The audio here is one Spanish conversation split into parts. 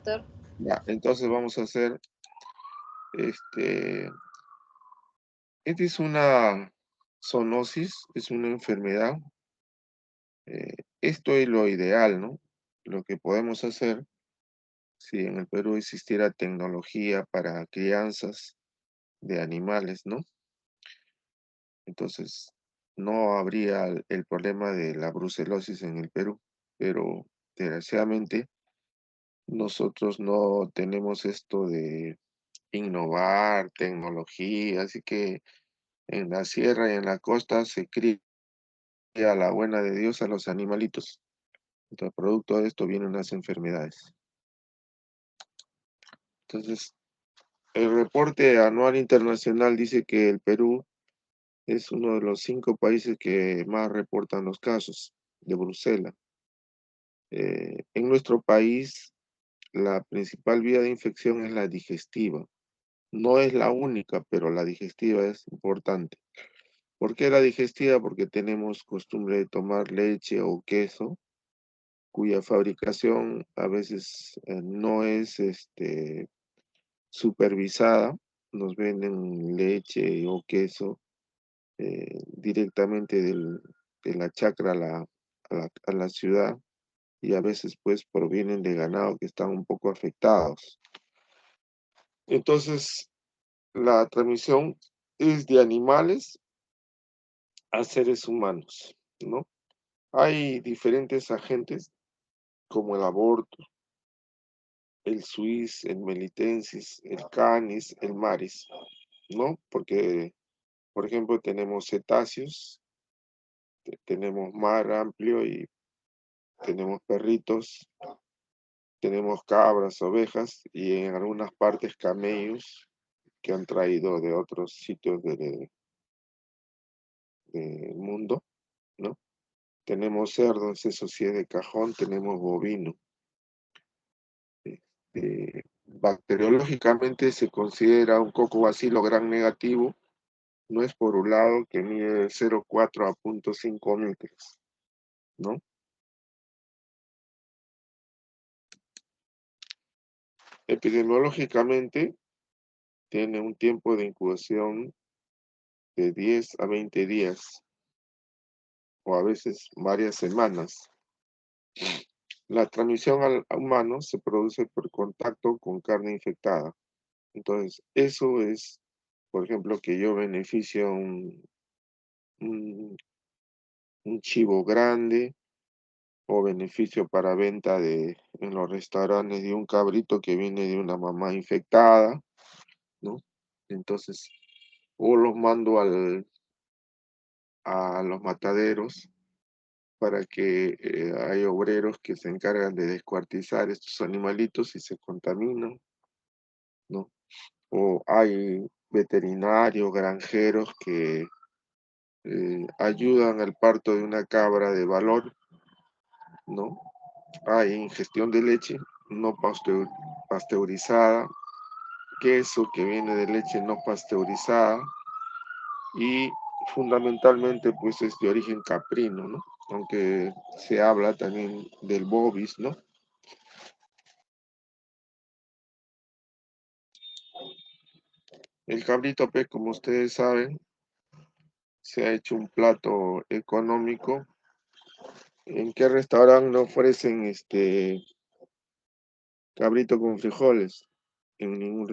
doctor. Ya, entonces vamos a hacer, este, esta es una zoonosis, es una enfermedad. Esto es lo ideal, ¿no? Lo que podemos hacer si en el Perú existiera tecnología para crianzas de animales, ¿no? Entonces, no habría el problema de la brucelosis en el Perú, pero desgraciadamente nosotros no tenemos esto de innovar tecnología, así que en la sierra y en la costa se cría a la buena de Dios a los animalitos. Entonces, producto de esto vienen las enfermedades. Entonces, el reporte anual internacional dice que el Perú es uno de los 5 países que más reportan los casos de brucela. En nuestro país, la principal vía de infección es la digestiva. No es la única, pero la digestiva es importante. ¿Por qué la digestiva? Porque tenemos costumbre de tomar leche o queso, cuya fabricación a veces no es supervisada. Nos venden leche o queso directamente de la chacra a la ciudad y a veces pues provienen de ganado que están un poco afectados. Entonces, la transmisión es de animales a seres humanos, ¿no? Hay diferentes agentes como el aborto, el suis, el melitensis, el canis, el maris, ¿no? Porque, por ejemplo, tenemos cetáceos, tenemos mar amplio y tenemos perritos, tenemos cabras, ovejas y en algunas partes camellos que han traído de otros sitios del mundo, ¿no? Tenemos cerdos, eso sí es de cajón, tenemos bovino. Bacteriológicamente se considera un coco bacilo gran negativo, no es por un lado que mide de 0,4 a 0,5 micros, ¿no? Epidemiológicamente tiene un tiempo de incubación de 10 a 20 días o a veces varias semanas. La transmisión al humano se produce por contacto con carne infectada. Entonces, eso es, por ejemplo, que yo beneficio un, un chivo grande o beneficio para venta en los restaurantes de un cabrito que viene de una mamá infectada, ¿no? Entonces, o los mando a los mataderos para que hay obreros que se encargan de descuartizar estos animalitos y se contaminan, ¿no? O hay veterinarios, granjeros que ayudan al parto de una cabra de valor, ¿no? Hay ingestión de leche no pasteurizada, queso que viene de leche no pasteurizada y fundamentalmente pues es de origen caprino, ¿no? Aunque se habla también del bovis, ¿no? El cabrito, pues, como ustedes saben, se ha hecho un plato económico. ¿En qué restaurante no ofrecen cabrito con frijoles?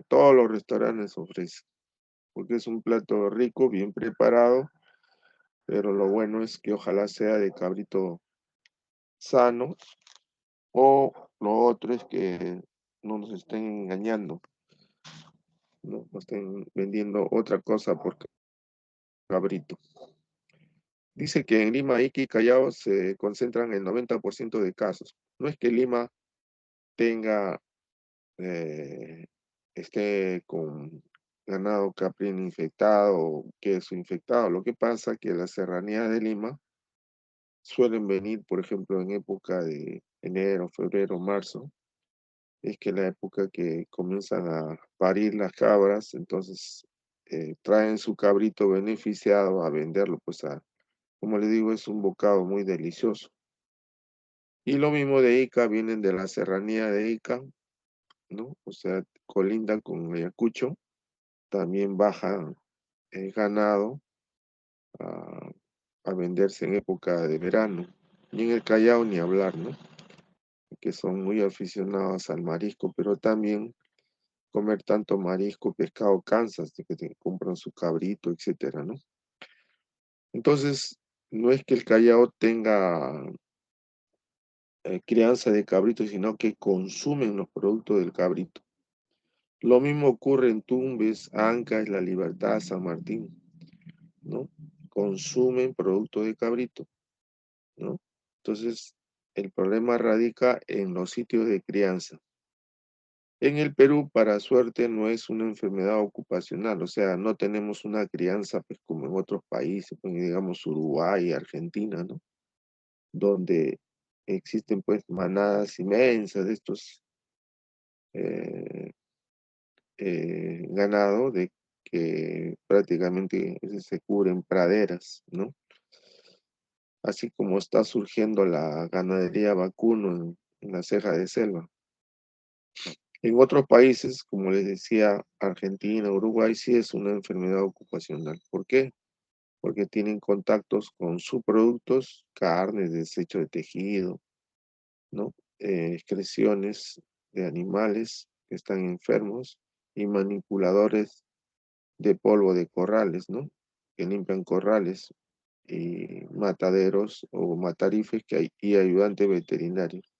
Todos los restaurantes ofrecen, porque es un plato rico, bien preparado, pero lo bueno es que ojalá sea de cabrito sano, o lo otro es que no nos estén engañando, no nos estén vendiendo otra cosa por cabrito. Dice que en Lima, Ica y Callao se concentran el 90% de casos. No es que Lima tenga, eh, esté con ganado caprino infectado o queso infectado. Lo que pasa es que las serranías de Lima suelen venir, por ejemplo, en época de enero, febrero, marzo, es que la época que comienzan a parir las cabras, entonces traen su cabrito beneficiado a venderlo, pues como les digo, es un bocado muy delicioso. Y lo mismo de Ica, vienen de la serranía de Ica, ¿no? O sea, colinda con Ayacucho, también baja ganado a, a venderse en época de verano. Y en el Callao ni hablar, ¿no? Que son muy aficionados al marisco, pero también comer tanto marisco, pescado, cansas de que te compran su cabrito, etcétera, ¿no? Entonces, no es que el Callao tenga crianza de cabritos, sino que consumen los productos del cabrito. Lo mismo ocurre en Tumbes, Ancash, La Libertad, San Martín, ¿no? Consumen productos de cabrito, ¿no? Entonces, el problema radica en los sitios de crianza. En el Perú, para suerte, no es una enfermedad ocupacional, o sea, no tenemos una crianza pues, como en otros países, pues, digamos Uruguay, Argentina, ¿no? Donde existen pues manadas inmensas de estos eh, ganado de que prácticamente se cubren praderas, ¿no? Así como está surgiendo la ganadería vacuno en la ceja de selva. En otros países, como les decía, Argentina, Uruguay, sí es una enfermedad ocupacional. ¿Por qué? Porque tienen contactos con subproductos, carne, desecho de tejido, ¿no? Excreciones de animales que están enfermos y manipuladores de polvo de corrales, ¿no? Que limpian corrales y mataderos o matarifes que hay, y ayudantes veterinarios.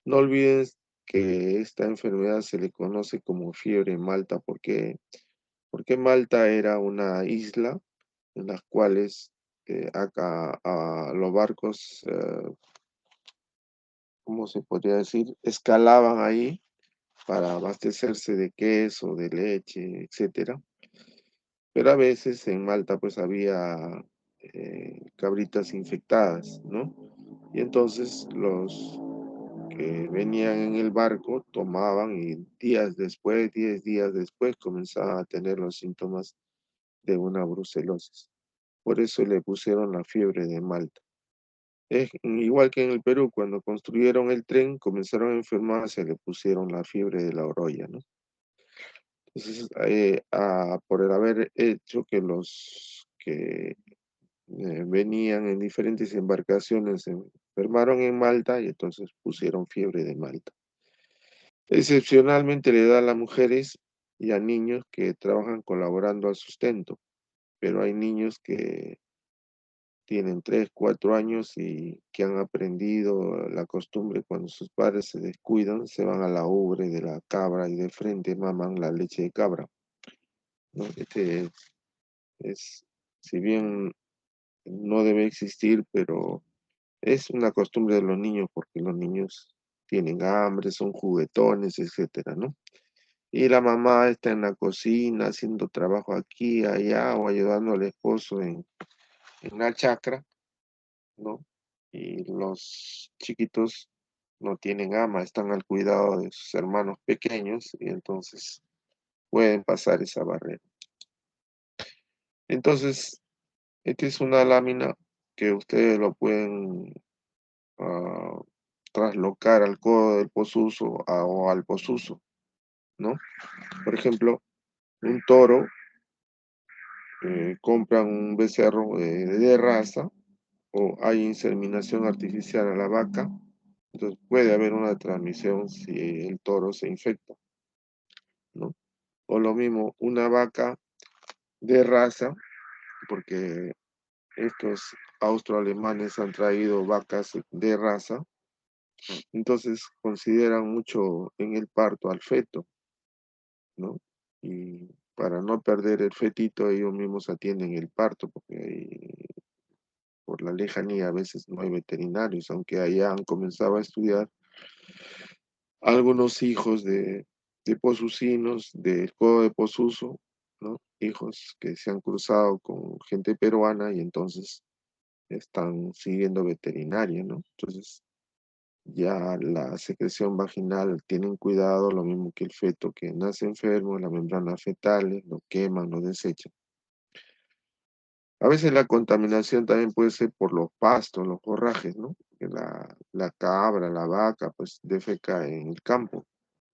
No olvides que esta enfermedad se le conoce como fiebre Malta porque Malta era una isla en las cuales acá los barcos, ¿cómo se podría decir? Escalaban ahí para abastecerse de queso, de leche, etcétera. Pero a veces en Malta pues había cabritas infectadas, ¿no? Y entonces los que venían en el barco tomaban y días después, 10 días después, comenzaban a tener los síntomas de una brucelosis. Por eso le pusieron la fiebre de Malta. Es igual que en el Perú, cuando construyeron el tren, comenzaron a enfermarse, le pusieron la fiebre de la orolla, ¿no? Entonces, por el haber hecho que los que venían en diferentes embarcaciones se enfermaron en Malta y entonces pusieron fiebre de Malta. Excepcionalmente le da a las mujeres y a niños que trabajan colaborando al sustento, pero hay niños que tienen 3, 4 años y que han aprendido la costumbre cuando sus padres se descuidan, se van a la ubre de la cabra y de frente maman la leche de cabra, ¿no? Es, si bien no debe existir, pero es una costumbre de los niños porque los niños tienen hambre, son juguetones, etcétera, ¿no? Y la mamá está en la cocina haciendo trabajo aquí, allá o ayudando al esposo en la chacra, ¿no? Y los chiquitos no tienen ama, están al cuidado de sus hermanos pequeños y entonces pueden pasar esa barrera. Entonces, esta es una lámina que ustedes lo pueden ah, traslocar al codo del posuso o al posuso, ¿no? Por ejemplo, un toro compran un becerro de raza o hay inseminación artificial a la vaca, entonces puede haber una transmisión si el toro se infecta, ¿no? O lo mismo, una vaca de raza, porque estos austroalemanes han traído vacas de raza, entonces consideran mucho en el parto al feto, ¿no? Y para no perder el fetito, ellos mismos atienden el parto, porque por la lejanía a veces no hay veterinarios, aunque allá han comenzado a estudiar algunos hijos de posucinos, del codo de Posuso, ¿no? Hijos que se han cruzado con gente peruana y entonces están siguiendo veterinaria, ¿no? Entonces ya la secreción vaginal tienen cuidado, lo mismo que el feto que nace enfermo, la membrana fetal, lo queman, lo desechan. A veces la contaminación también puede ser por los pastos, los forrajes, ¿no? Que la cabra, la vaca, pues defeca en el campo.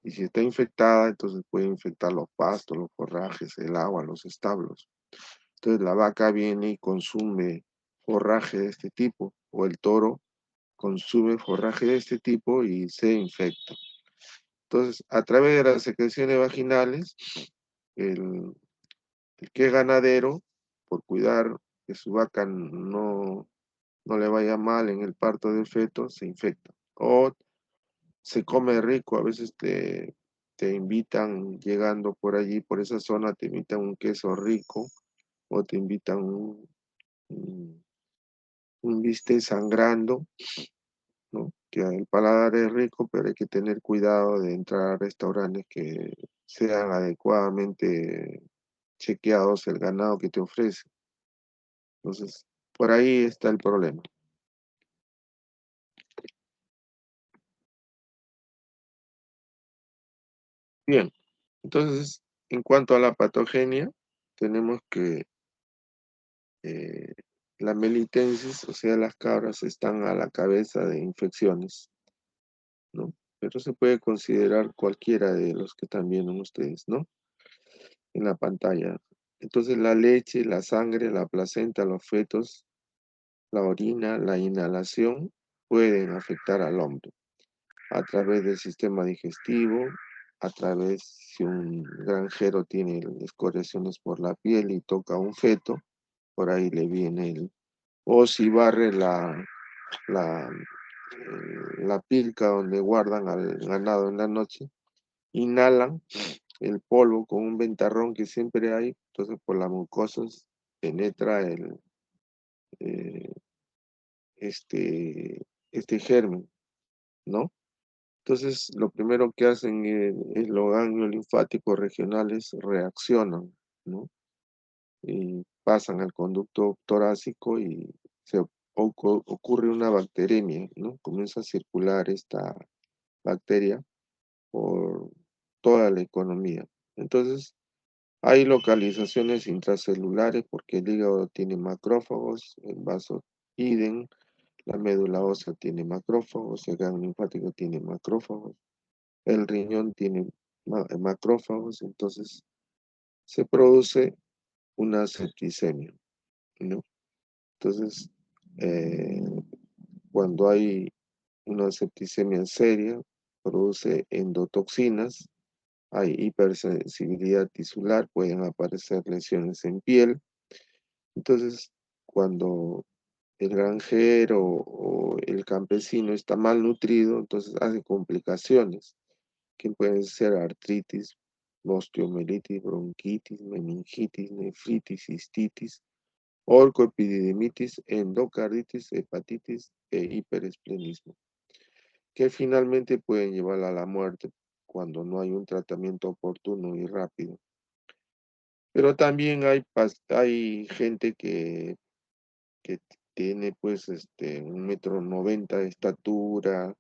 Y si está infectada, entonces puede infectar los pastos, los forrajes, el agua, los establos. Entonces la vaca viene y consume forraje de este tipo, o el toro consume forraje de este tipo y se infecta. Entonces, a través de las secreciones vaginales, el, el que es ganadero, por cuidar que su vaca no le vaya mal en el parto del feto, se infecta. O se come rico, a veces te invitan llegando por allí, por esa zona, te invitan un queso rico o te invitan un, un bistec sangrando, ¿no? Que el paladar es rico, pero hay que tener cuidado de entrar a restaurantes que sean adecuadamente chequeados el ganado que te ofrece. Entonces, por ahí está el problema. Bien, entonces, en cuanto a la patogenia, tenemos que eh, la melitensis, o sea, las cabras están a la cabeza de infecciones, ¿no? Pero se puede considerar cualquiera de los que están viendo ustedes, ¿no? En la pantalla. Entonces, la leche, la sangre, la placenta, los fetos, la orina, la inhalación pueden afectar al hombre a través del sistema digestivo, a través si un granjero tiene escoriaciones por la piel y toca a un feto, por ahí le viene o si barre la pilca donde guardan al ganado en la noche, inhalan el polvo con un ventarrón que siempre hay, entonces por las mucosas penetra eh, este germen, ¿no? Entonces, lo primero que hacen es los ganglios linfáticos regionales reaccionan, ¿no? Y pasan al conducto torácico y ocurre una bacteremia, ¿no? Comienza a circular esta bacteria por toda la economía. Entonces, hay localizaciones intracelulares porque el hígado tiene macrófagos, el vaso idem, la médula ósea tiene macrófagos, el ganglio linfático tiene macrófagos, el riñón tiene macrófagos, entonces se produce una septicemia, ¿no? Entonces, eh, cuando hay una septicemia seria, produce endotoxinas, hay hipersensibilidad tisular, pueden aparecer lesiones en piel. Entonces, cuando el granjero o el campesino está malnutrido, entonces hace complicaciones que pueden ser artritis, osteomielitis, bronquitis, meningitis, nefritis, cistitis, orcoepididimitis, endocarditis, hepatitis e hiperesplenismo, que finalmente pueden llevar a la muerte cuando no hay un tratamiento oportuno y rápido. Pero también hay gente que tiene pues 1,90 m de estatura,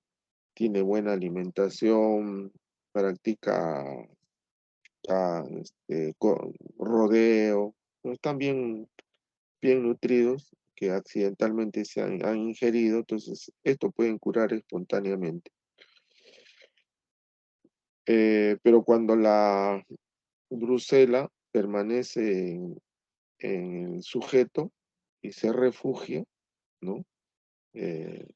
tiene buena alimentación, practica rodeo, no están bien nutridos, que accidentalmente han ingerido, entonces esto pueden curar espontáneamente. Pero cuando la brucela permanece en el sujeto y se refugia, ¿no? Eh,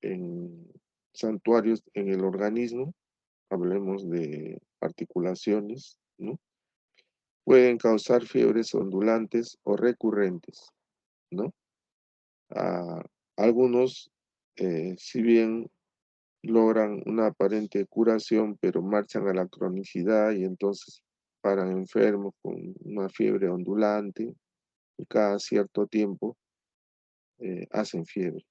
en santuarios en el organismo, hablemos de articulaciones, ¿no? Pueden causar fiebres ondulantes o recurrentes, ¿no? Ah, algunos, si bien logran una aparente curación, pero marchan a la cronicidad y entonces paran enfermos con una fiebre ondulante y cada cierto tiempo hacen fiebre.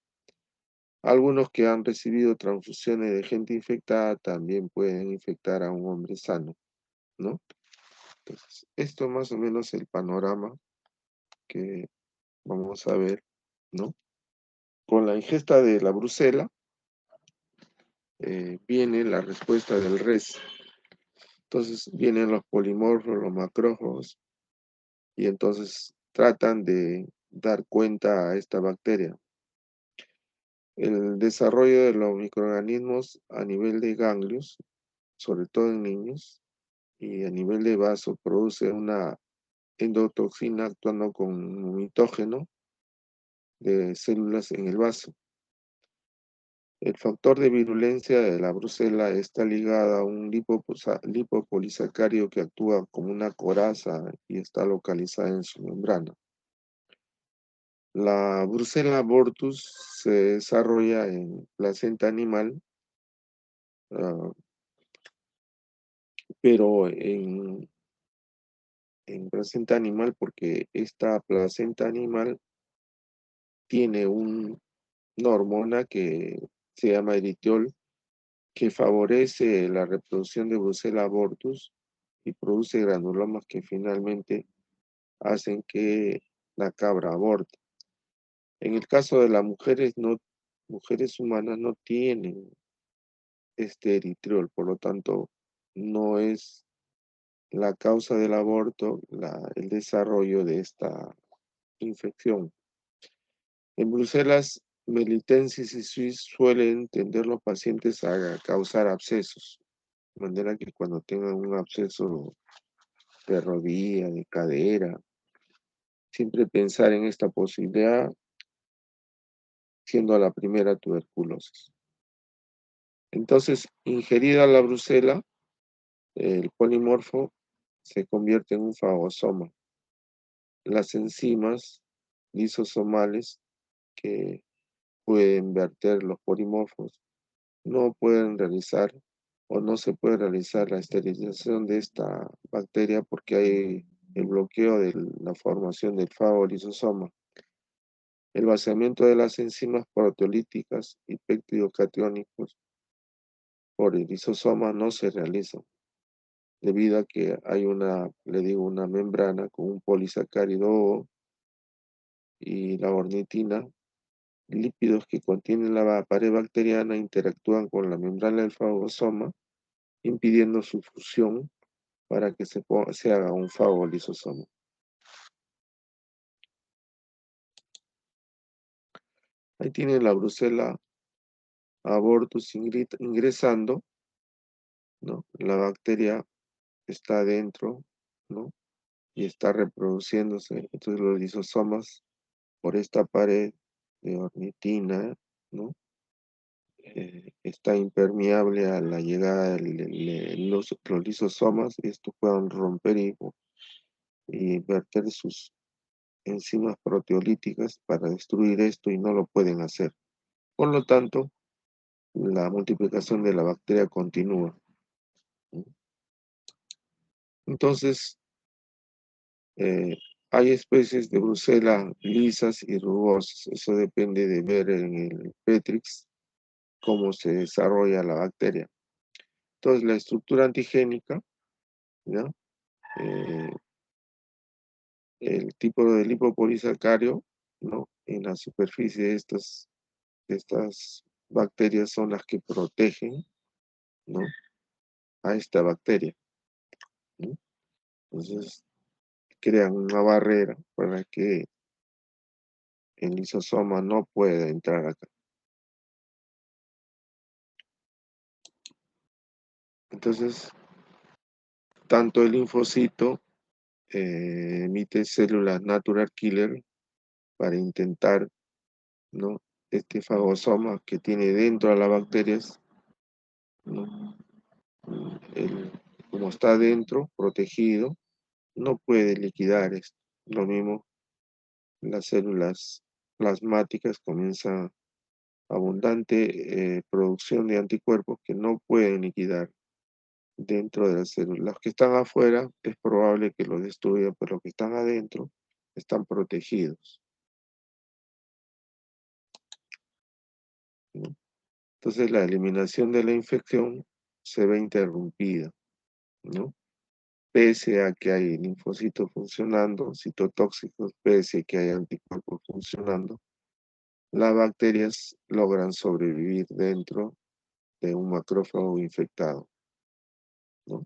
Algunos que han recibido transfusiones de gente infectada también pueden infectar a un hombre sano, ¿no? Entonces, esto más o menos es el panorama que vamos a ver, ¿no? Con la ingesta de la brucela viene la respuesta del res. Entonces vienen los polimorfos, los macrófagos, y entonces tratan de dar cuenta a esta bacteria. El desarrollo de los microorganismos a nivel de ganglios, sobre todo en niños, y a nivel de vaso, produce una endotoxina actuando con un mitógeno de células en el vaso. El factor de virulencia de la brucela está ligado a un lipopolisacárido que actúa como una coraza y está localizada en su membrana. La brucela abortus se desarrolla en placenta animal, ah, pero en placenta animal porque esta placenta animal tiene una hormona que se llama eritreol, que favorece la reproducción de Brucella abortus y produce granulomas que finalmente hacen que la cabra aborte. En el caso de las mujeres, mujeres humanas no tienen este eritriol, por lo tanto, no es la causa del aborto el desarrollo de esta infección. En Bruselas, melitensis y Swiss suelen tender los pacientes a causar abscesos, de manera que cuando tengan un absceso de rodilla, de cadera, siempre pensar en esta posibilidad siendo la primera tuberculosis. Entonces, ingerida la brucela, el polimorfo se convierte en un fagosoma. Las enzimas lisosomales que pueden verter los polimorfos no pueden realizar o no se puede realizar la esterilización de esta bacteria porque hay el bloqueo de la formación del fagolisosoma. El vaciamiento de las enzimas proteolíticas y peptidocatiónicos por el lisosoma no se realiza debido a que hay una membrana con un polisacárido y la ornitina, lípidos que contienen la pared bacteriana interactúan con la membrana del fagosoma, impidiendo su fusión para que se haga un fagolisosoma. Ahí tienen la brucela abortus ingresando, ¿no? La bacteria está adentro, ¿no? Y está reproduciéndose. Entonces los lisosomas por esta pared de ornitina, ¿no? Está impermeable a la llegada de los lisosomas, y estos puedan romper y verter sus enzimas proteolíticas para destruir esto y no lo pueden hacer. Por lo tanto, la multiplicación de la bacteria continúa. Entonces, eh, hay especies de Brucela lisas y rugosas. Eso depende de ver en el Petrix cómo se desarrolla la bacteria. Entonces, la estructura antigénica, ¿ya? Eh, el tipo de lipopolisacárido, ¿no? En la superficie de estas bacterias son las que protegen, ¿no? A esta bacteria, ¿no? Entonces, crean una barrera para que el lisosoma no pueda entrar acá. Entonces, tanto el linfocito emite células natural killer para intentar, ¿no? Este fagosoma que tiene dentro a las bacterias, ¿no? Como está dentro, protegido, no puede liquidar esto. Lo mismo, las células plasmáticas comienzan abundante producción de anticuerpos que no pueden liquidar dentro de las células. Los que están afuera es probable que lo destruyan, pero los que están adentro están protegidos, ¿no? Entonces la eliminación de la infección se ve interrumpida, ¿no? Pese a que hay linfocitos funcionando, citotóxicos, pese a que hay anticuerpos funcionando, las bacterias logran sobrevivir dentro de un macrófago infectado, ¿no?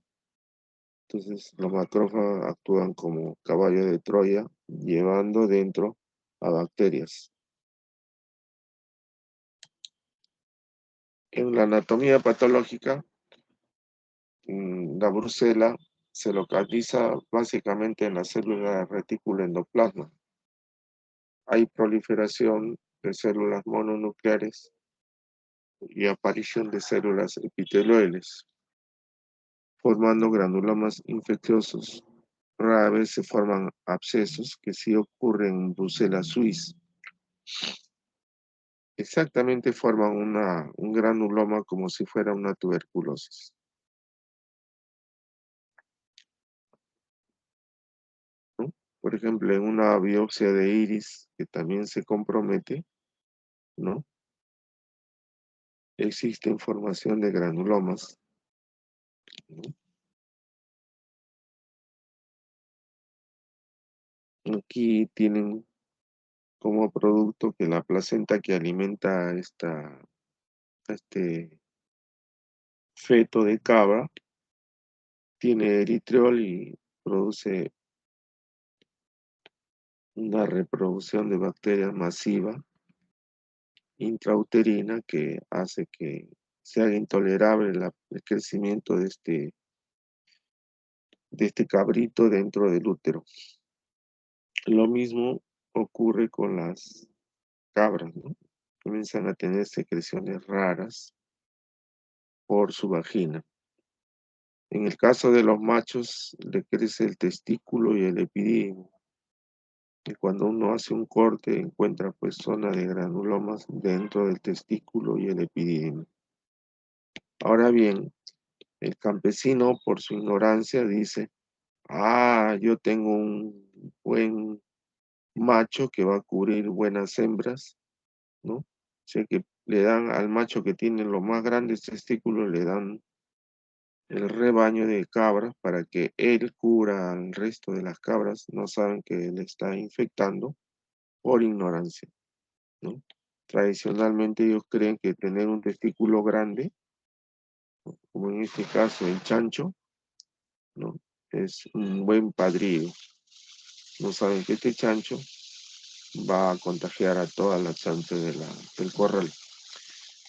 Entonces, los macrófagos actúan como caballo de Troya, llevando dentro a bacterias. En la anatomía patológica, la brucela se localiza básicamente en la célula retículo endoplasma. Hay proliferación de células mononucleares y aparición de células epitelioides, formando granulomas infecciosos. Rara vez se forman abscesos, que sí ocurren en Brucella suis. Exactamente forman un granuloma como si fuera una tuberculosis, ¿no? Por ejemplo, en una biopsia de iris que también se compromete, ¿no? Existe formación de granulomas, ¿no? Aquí tienen como producto que la placenta que alimenta este feto de cabra tiene eritriol y produce una reproducción de bacterias masiva intrauterina que hace que se haga intolerable el crecimiento de este cabrito dentro del útero. Lo mismo ocurre con las cabras, ¿no? Comienzan a tener secreciones raras por su vagina. En el caso de los machos, le crece el testículo y el epidídimo. Y cuando uno hace un corte, encuentra pues zona de granulomas dentro del testículo y el epidídimo. Ahora bien, el campesino, por su ignorancia, dice, yo tengo un buen macho que va a cubrir buenas hembras, ¿no? O sea que le dan al macho que tiene los más grandes testículos, le dan el rebaño de cabras para que él cubra al resto de las cabras. No saben que le está infectando por ignorancia, ¿no? Tradicionalmente ellos creen que tener un testículo grande, como en este caso el chancho, ¿no? Es un buen padrillo. No saben que este chancho va a contagiar a todas las chanchas del corral.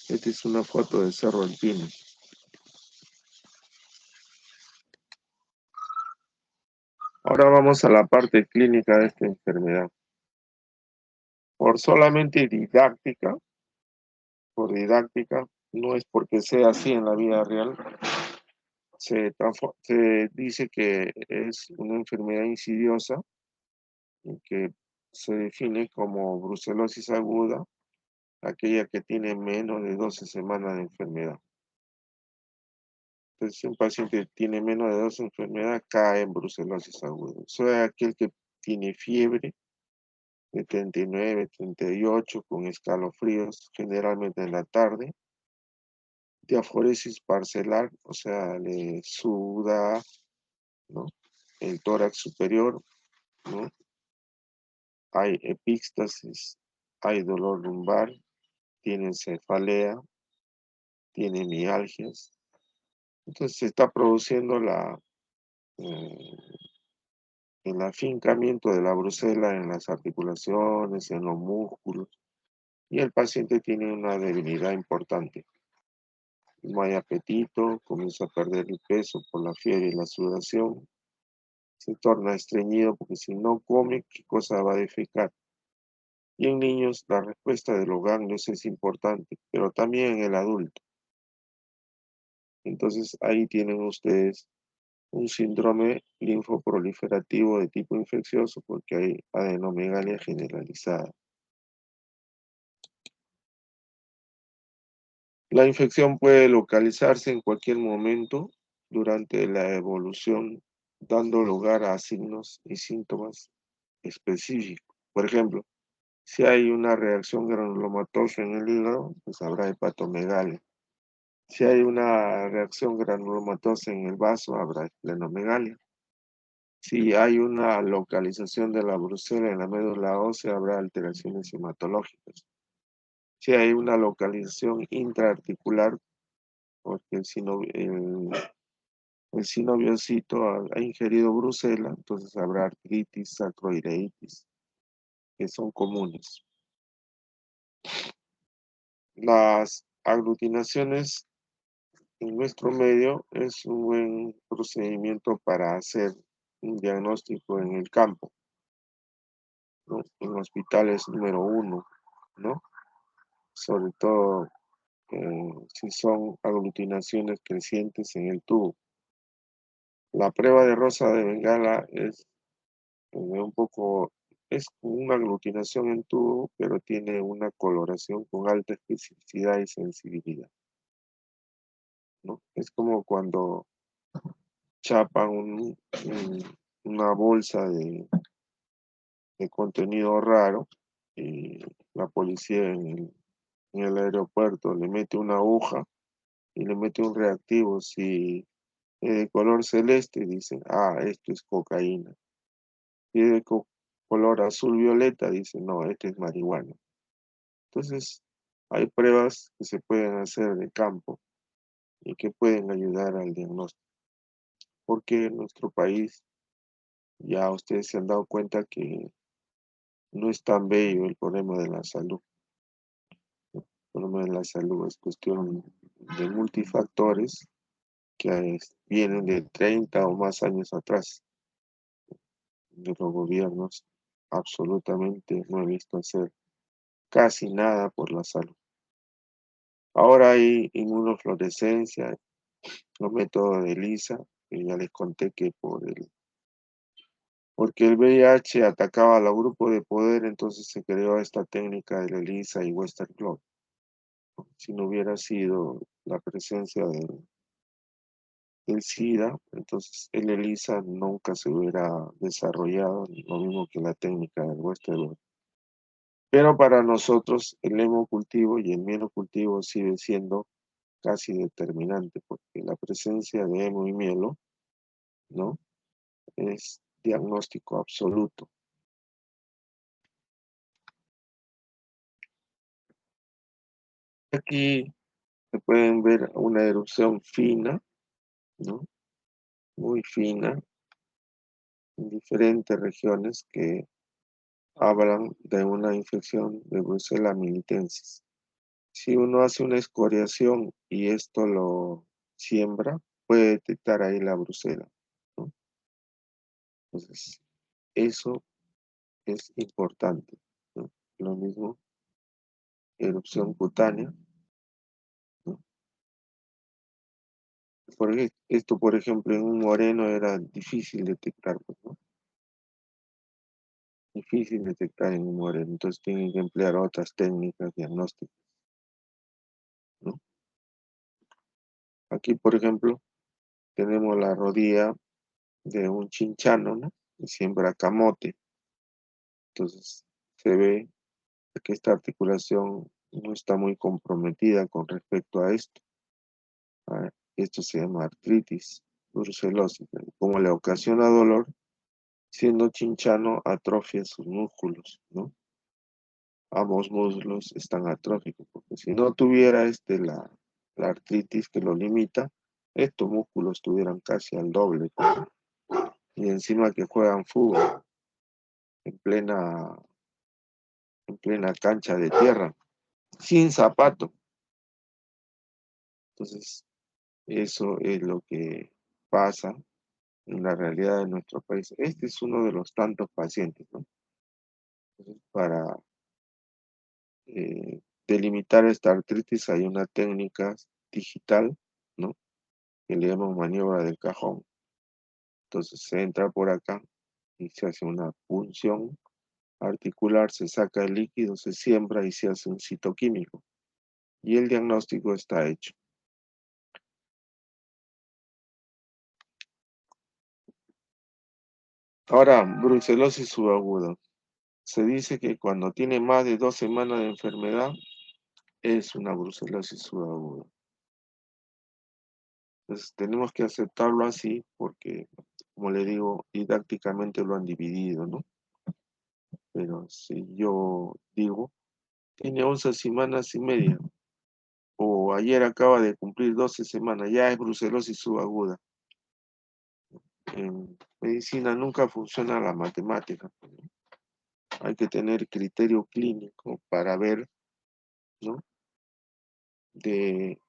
Esta es una foto de Cerro Alpino. Ahora vamos a la parte clínica de esta enfermedad. Por solamente didáctica, por didáctica, no es porque sea así en la vida real, se dice que es una enfermedad insidiosa y que se define como brucelosis aguda, aquella que tiene menos de 12 semanas de enfermedad. Entonces, si un paciente tiene menos de 12 enfermedades, cae en brucelosis aguda. Eso es aquel que tiene fiebre de 39, 38, con escalofríos, generalmente en la tarde, diaforesis parcelar, o sea, le suda, ¿no? El tórax superior, ¿no? Hay epíxtasis, hay dolor lumbar, tiene cefalea, tiene mialgias. Entonces se está produciendo eh, el afincamiento de la brucela en las articulaciones, en los músculos, y el paciente tiene una debilidad importante. No hay apetito, comienza a perder el peso por la fiebre y la sudoración, se torna estreñido porque si no come, ¿qué cosa va a defecar? Y en niños la respuesta de los ganglios es importante, pero también en el adulto. Entonces ahí tienen ustedes un síndrome linfoproliferativo de tipo infeccioso porque hay adenomegalia generalizada. La infección puede localizarse en cualquier momento durante la evolución, dando lugar a signos y síntomas específicos. Por ejemplo, si hay una reacción granulomatosa en el hígado, pues habrá hepatomegalia. Si hay una reacción granulomatosa en el vaso, habrá esplenomegalia. Si hay una localización de la brucela en la médula ósea, habrá alteraciones hematológicas. Si hay una localización intraarticular, porque el sinoviocito ha ingerido brucela, entonces habrá artritis, sacroileitis, que son comunes. aglutinaciones en nuestro medio es un buen procedimiento para hacer un diagnóstico en el campo, ¿no? En hospitales número uno, ¿no? Sobre todo si son aglutinaciones crecientes en el tubo. La prueba de rosa de Bengala es un poco, es una aglutinación en tubo, pero tiene una coloración con alta especificidad y sensibilidad, ¿no? Es como cuando chapan una bolsa de contenido raro y la policía en el aeropuerto le mete una aguja y le mete un reactivo. Si es de color celeste, dicen, ah, esto es cocaína. Si es de color azul violeta, dicen, no, esto es marihuana. Entonces, hay pruebas que se pueden hacer de campo y que pueden ayudar al diagnóstico. Porque en nuestro país ya ustedes se han dado cuenta que no es tan bello el problema de la salud. El problema de la salud es cuestión de multifactores que vienen de 30 o más años atrás. De los gobiernos absolutamente no he visto hacer casi nada por la salud. Ahora hay inmunofluorescencia, los métodos de ELISA, que ya les conté que porque el VIH atacaba a los grupos de poder, entonces se creó esta técnica de la ELISA y Western Blot. Si no hubiera sido la presencia del SIDA, entonces el ELISA nunca se hubiera desarrollado, lo mismo que la técnica del Western Blot. Pero para nosotros el hemocultivo y el mielocultivo sigue siendo casi determinante, porque la presencia de hemo y mielo, ¿no? Es diagnóstico absoluto. Aquí se pueden ver una erupción fina, ¿no? Muy fina, en diferentes regiones que hablan de una infección de Brucella militensis. Si uno hace una escoriación y esto lo siembra, puede detectar ahí la brucela, ¿no? Entonces, eso es importante, ¿no? Lo mismo, erupción cutánea, ¿no? Porque esto, por ejemplo, en un moreno era difícil detectar, pues, ¿no? Difícil detectar en un moreno, entonces tienen que emplear otras técnicas diagnósticas, ¿no? Aquí, por ejemplo, tenemos la rodilla de un chinchano, ¿no? Que siembra camote, entonces se ve que esta articulación no está muy comprometida con respecto a esto. Esto se llama artritis brucelósica. Como le ocasiona dolor, siendo chinchano, atrofia sus músculos, ¿no? Ambos muslos están atróficos, porque si no tuviera la artritis que lo limita, estos músculos estuvieran casi al doble, ¿no? Y encima que juegan fútbol en plena cancha de tierra, sin zapato. Entonces, eso es lo que pasa en la realidad de nuestro país. Este es uno de los tantos pacientes, ¿no? Entonces, para delimitar esta artritis hay una técnica digital, ¿no? Que le llamamos maniobra del cajón. Entonces se entra por acá y se hace una punción articular, se saca el líquido, se siembra y se hace un citoquímico. Y el diagnóstico está hecho. Ahora, brucelosis subaguda. Se dice que cuando tiene más de 2 semanas de enfermedad, es una brucelosis subaguda. Entonces tenemos que aceptarlo así porque, como le digo, didácticamente lo han dividido, ¿no? Pero si yo digo, tiene 11 semanas y media, o ayer acaba de cumplir 12 semanas, ya es brucelosis subaguda. En medicina nunca funciona la matemática, ¿no? Hay que tener criterio clínico para ver, ¿no? de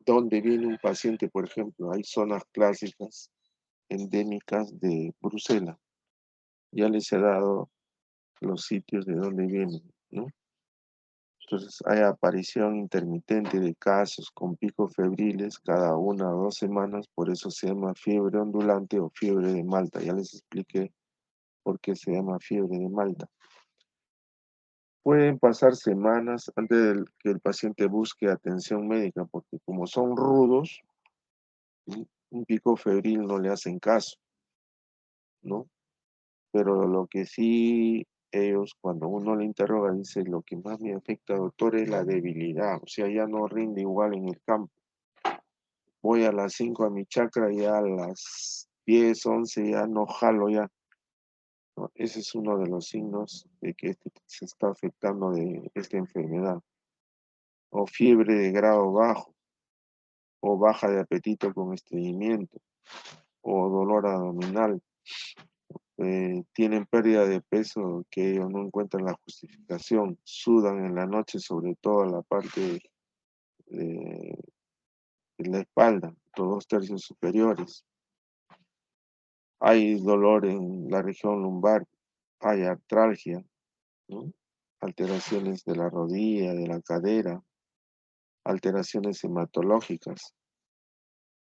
dónde viene un paciente, por ejemplo. Hay zonas clásicas endémicas de Bruselas. Ya les he dado los sitios de dónde vienen, ¿no? Entonces hay aparición intermitente de casos con picos febriles cada 1 o 2 semanas, por eso se llama fiebre ondulante o fiebre de Malta. Ya les expliqué por qué se llama fiebre de Malta. Pueden pasar semanas antes de que el paciente busque atención médica, porque como son rudos, un pico febril no le hacen caso, ¿no? Pero lo que sí ellos, cuando uno le interroga, dice, lo que más me afecta, doctor, es la debilidad, o sea, ya no rinde igual en el campo. Voy a las 5 a mi chacra y a las 10, 11 ya no jalo ya, ¿no? Ese es uno de los signos de que se está afectando de esta enfermedad. O fiebre de grado bajo, o baja de apetito con estreñimiento, o dolor abdominal. Tienen pérdida de peso que ellos no encuentran la justificación, sudan en la noche, sobre todo la parte de, de la espalda, los 2 tercios superiores. Hay dolor en la región lumbar, hay artralgia, ¿no? Alteraciones de la rodilla, de la cadera, alteraciones hematológicas,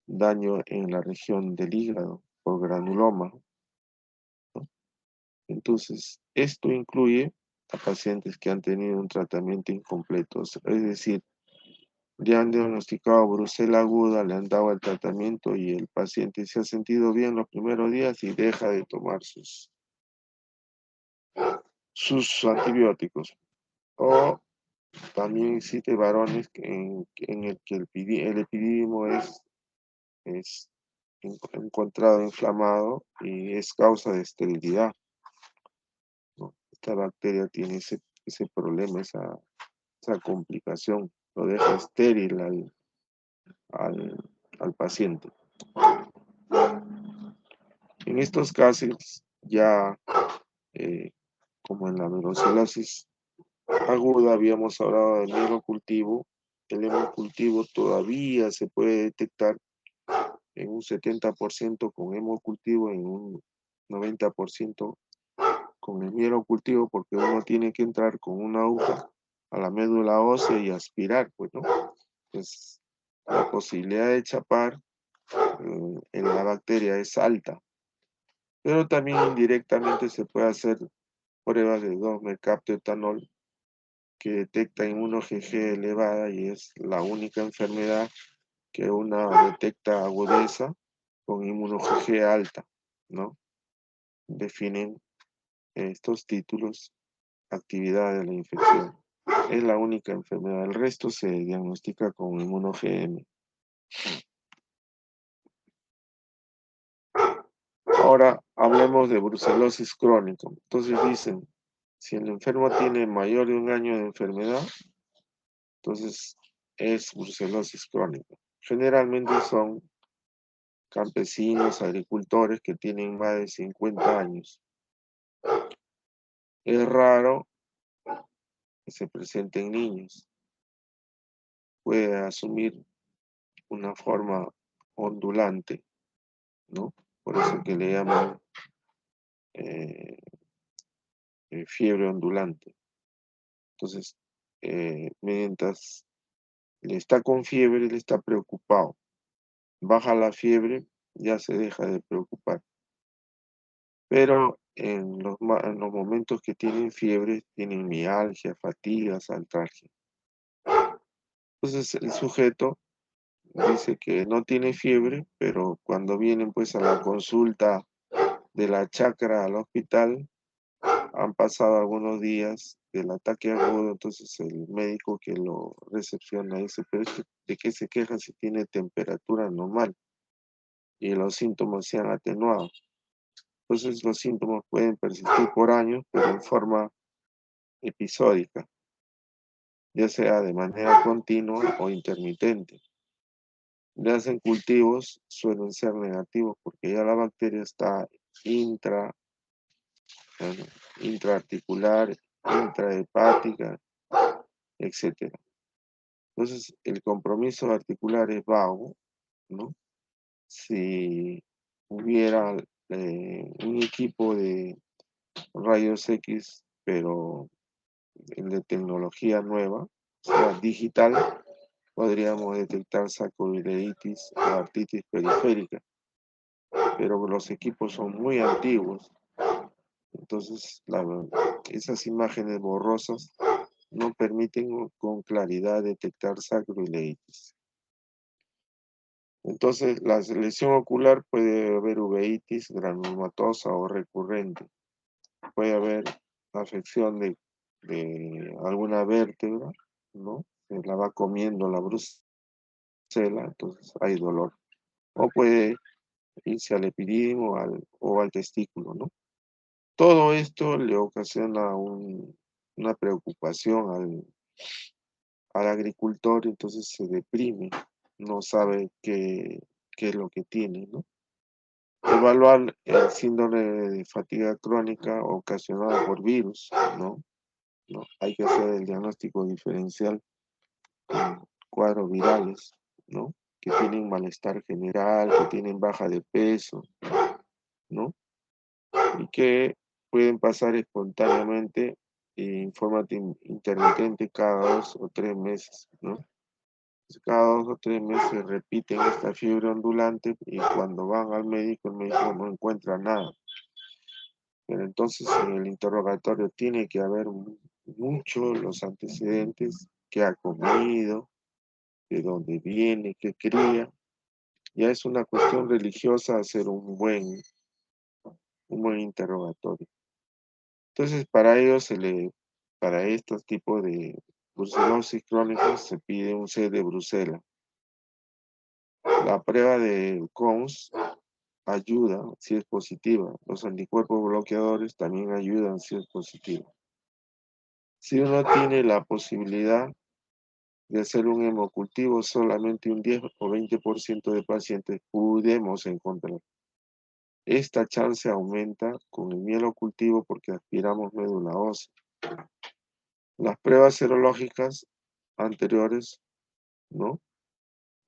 daño en la región del hígado por granuloma, ¿no? Entonces, esto incluye a pacientes que han tenido un tratamiento incompleto, es decir, le han diagnosticado brucela aguda, le han dado el tratamiento y el paciente se ha sentido bien los primeros días y deja de tomar sus antibióticos. O también existe varones en el que el epididimo es encontrado inflamado y es causa de esterilidad, ¿no? Esta bacteria tiene ese problema, esa complicación, lo deja estéril al, al paciente. En estos casos, ya como en la brucelosis aguda, habíamos hablado del hemocultivo. El hemocultivo todavía se puede detectar en un 70% con hemocultivo, en un 90% con el mielocultivo, porque uno tiene que entrar con una aguja a la médula ósea y aspirar, pues, ¿no? Pues la posibilidad de chapar en la bacteria es alta, pero también indirectamente se puede hacer pruebas de 2-mercaptoetanol que detecta inmuno-Gg elevada y es la única enfermedad que una detecta agudeza con inmuno-Gg alta, ¿no? Definen estos títulos actividad de la infección. Es la única enfermedad, el resto se diagnostica con inmuno-Gm. Ahora hablemos de brucelosis crónica. Entonces dicen, si el enfermo tiene mayor de 1 año de enfermedad, entonces es brucelosis crónica. Generalmente son campesinos, agricultores que tienen más de 50 años. Es raro que se presente en niños. Puede asumir una forma ondulante, ¿no? Por eso que le llaman eh, fiebre ondulante. Entonces, mientras le está con fiebre, le está preocupado. Baja la fiebre, ya se deja de preocupar. Pero en los momentos que tienen fiebre, tienen mialgia, fatigas, artralgia. Entonces, el sujeto dice que no tiene fiebre, pero cuando vienen pues a la consulta de la chacra al hospital, han pasado algunos días del ataque agudo, entonces el médico que lo recepciona dice, pero ¿de qué se queja si tiene temperatura normal y los síntomas se han atenuado? Entonces los síntomas pueden persistir por años, pero en forma episódica, ya sea de manera continua o intermitente. Le hacen cultivos, suelen ser negativos porque ya la bacteria está bueno, intraarticular, intrahepática, etc. Entonces, el compromiso articular es vago, ¿no? Si hubiera un equipo de rayos X, pero el de tecnología nueva, o sea, digital, podríamos detectar sarcoileitis o artritis periférica, pero los equipos son muy antiguos, entonces esas imágenes borrosas no permiten con claridad detectar sarcoileitis. Entonces, la lesión ocular puede haber uveitis granulomatosa o recurrente. Puede haber afección de alguna vértebra, ¿no? Se la va comiendo la brucela, entonces hay dolor. O puede irse al epidídimo o al testículo, ¿no? Todo esto le ocasiona una preocupación al agricultor, entonces se deprime, no sabe qué es lo que tiene, ¿no? Evaluar el síndrome de fatiga crónica ocasionada por virus, ¿no? ¿No? Hay que hacer el diagnóstico diferencial en cuadros virales, ¿no? Que tienen malestar general, que tienen baja de peso, ¿no? Y que pueden pasar espontáneamente en forma intermitente cada 2 o 3 meses, ¿no? Cada 2 o 3 meses repiten esta fiebre ondulante y cuando van al médico, el médico no encuentra nada. Pero entonces en el interrogatorio tiene que haber mucho los antecedentes, qué ha comido, de dónde viene, qué cría. Ya es una cuestión religiosa hacer un buen interrogatorio. Entonces para estos tipos de brucelosis crónica se pide un C de Brucela. La prueba de Cons ayuda si es positiva. Los anticuerpos bloqueadores también ayudan si es positiva. Si uno tiene la posibilidad de hacer un hemocultivo, solamente un 10 o 20% de pacientes podemos encontrar. Esta chance aumenta con el mielocultivo porque aspiramos médula ósea. Las pruebas serológicas anteriores, ¿no?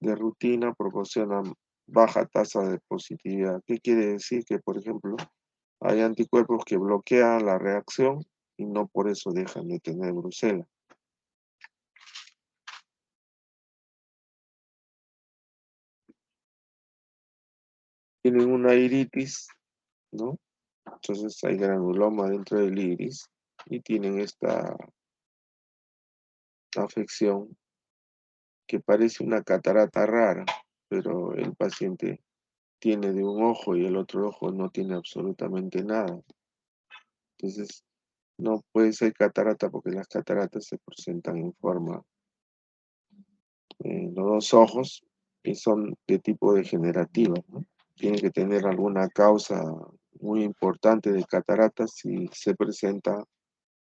De rutina proporcionan baja tasa de positividad. ¿Qué quiere decir? Que, por ejemplo, hay anticuerpos que bloquean la reacción y no por eso dejan de tener brucela. Tienen una iritis, ¿no? Entonces hay granuloma dentro del iris y tienen esta afección que parece una catarata rara, pero el paciente tiene de un ojo y el otro ojo no tiene absolutamente nada. Entonces no puede ser catarata porque las cataratas se presentan en forma en los dos ojos y son de tipo degenerativa, ¿no? Tiene que tener alguna causa muy importante de cataratas si se presenta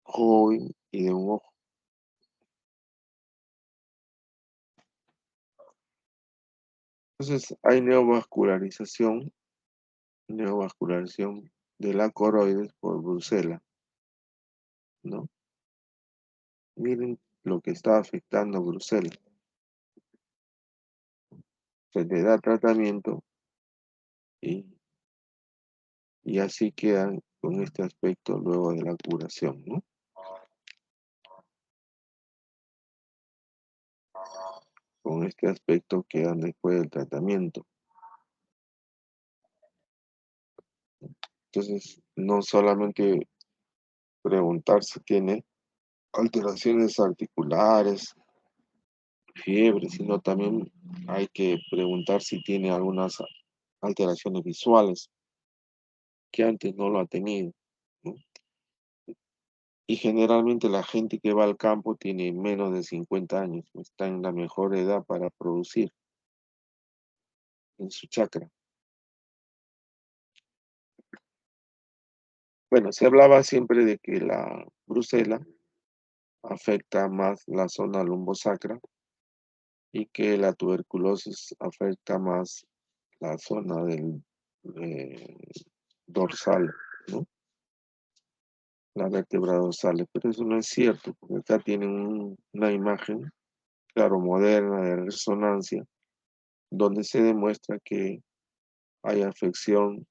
joven y de un ojo. Entonces hay neovascularización de la coroides por brucela, ¿no? Miren lo que está afectando a Brucela. Se le da tratamiento y, y así quedan con este aspecto luego de la curación, ¿no? Con este aspecto quedan después del tratamiento. Entonces, no solamente preguntar si tiene alteraciones articulares, fiebre, sino también hay que preguntar si tiene algunas alteraciones visuales que antes no lo ha tenido, ¿no? Y generalmente la gente que va al campo tiene menos de 50 años, está en la mejor edad para producir en su chacra. Bueno, se hablaba siempre de que la brucela afecta más la zona lumbosacra y que la tuberculosis afecta más la zona del eh, dorsal, ¿no? La vértebra dorsal, pero eso no es cierto, porque acá tienen una imagen claro, moderna de resonancia, donde se demuestra que hay afección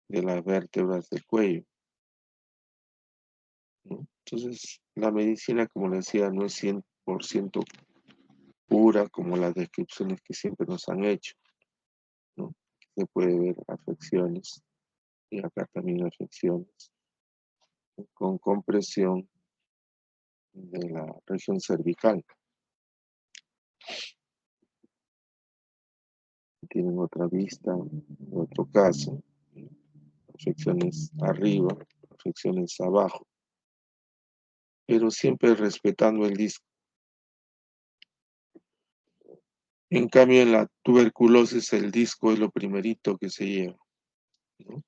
de las vértebras del cuello, ¿no? Entonces, la medicina, como le decía, no es 100% pura como las descripciones que siempre nos han hecho, ¿no? Se puede ver afecciones, y acá también afecciones, con compresión de la región cervical. Tienen otra vista, otro caso, afecciones arriba, afecciones abajo, pero siempre respetando el disco. En cambio, en la tuberculosis el disco es lo primerito que se lleva, ¿no?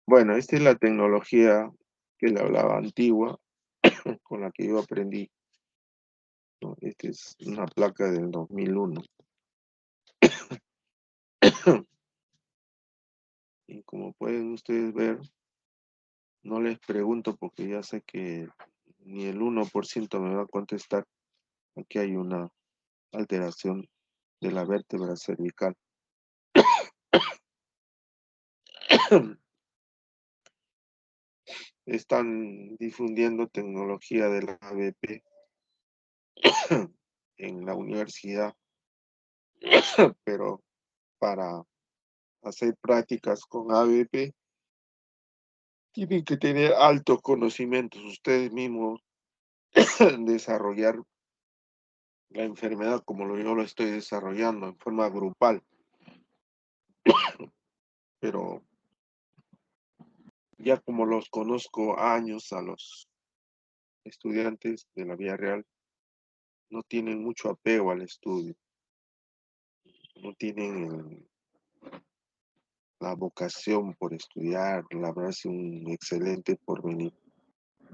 Bueno, esta es la tecnología que le hablaba antigua, con la que yo aprendí, ¿no? Esta es una placa del 2001. Y como pueden ustedes ver, no les pregunto porque ya sé que ni el 1% me va a contestar. Aquí hay una alteración de la vértebra cervical. Están difundiendo tecnología de la ABP en la universidad, pero para hacer prácticas con ABP tienen que tener altos conocimientos ustedes mismos, desarrollar la enfermedad como yo lo estoy desarrollando en forma grupal, pero ya como los conozco años a los estudiantes de la vida real, no tienen mucho apego al estudio, no tienen la vocación por estudiar, la verdad es un excelente porvenir.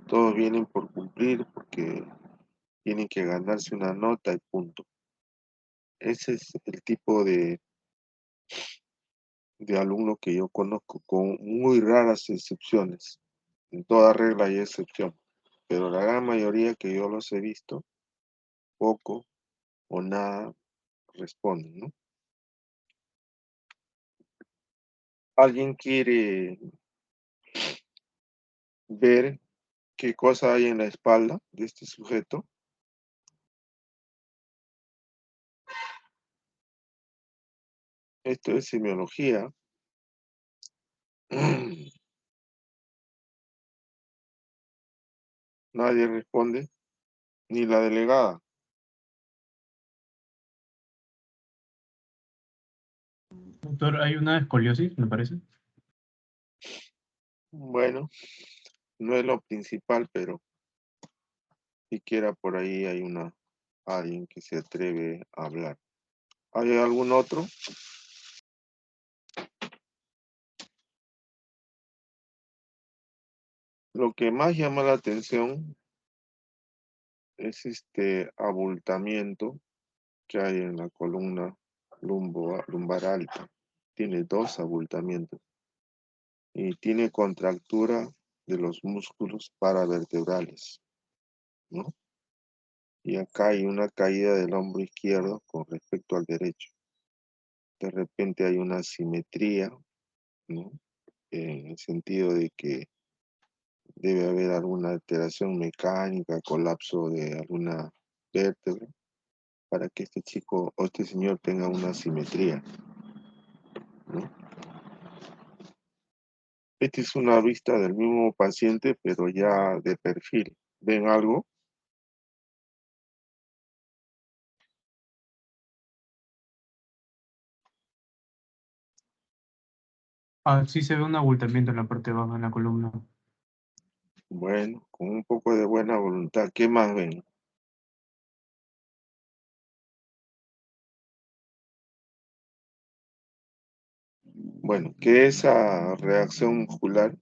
Todos vienen por cumplir porque tienen que ganarse una nota y punto. Ese es el tipo de alumno que yo conozco, con muy raras excepciones. En toda regla hay excepción, pero la gran mayoría que yo los he visto, poco o nada responden, ¿no? ¿Alguien quiere ver qué cosa hay en la espalda de este sujeto? Esto es semiología. Nadie responde, ni la delegada. Doctor, hay una escoliosis, me parece. Bueno, no es lo principal, pero siquiera por ahí hay alguien que se atreve a hablar. ¿Hay algún otro? Lo que más llama la atención es este abultamiento que hay en la columna lumbar alta. Tiene dos abultamientos y tiene contractura de los músculos paravertebrales, ¿no? Y acá hay una caída del hombro izquierdo con respecto al derecho. De repente hay una simetría, ¿no? En el sentido de que debe haber alguna alteración mecánica, colapso de alguna vértebra, para que este chico o este señor tenga una simetría, ¿no? Esta es una vista del mismo paciente, pero ya de perfil. ¿Ven algo? Ah, sí se ve un abultamiento en la parte baja de la columna. Bueno, con un poco de buena voluntad, ¿qué más ven? Bueno, que esa reacción muscular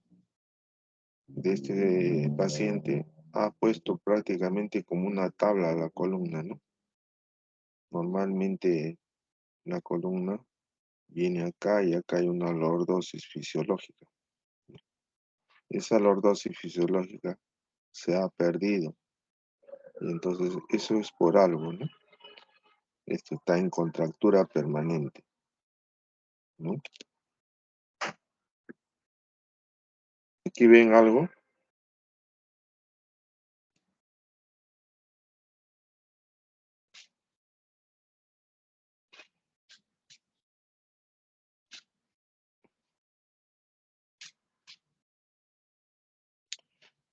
de este paciente ha puesto prácticamente como una tabla a la columna, ¿no? Normalmente la columna viene acá y acá hay una lordosis fisiológica. Esa lordosis fisiológica se ha perdido. Y entonces eso es por algo, ¿no? Esto está en contractura permanente, ¿no? Aquí ven algo.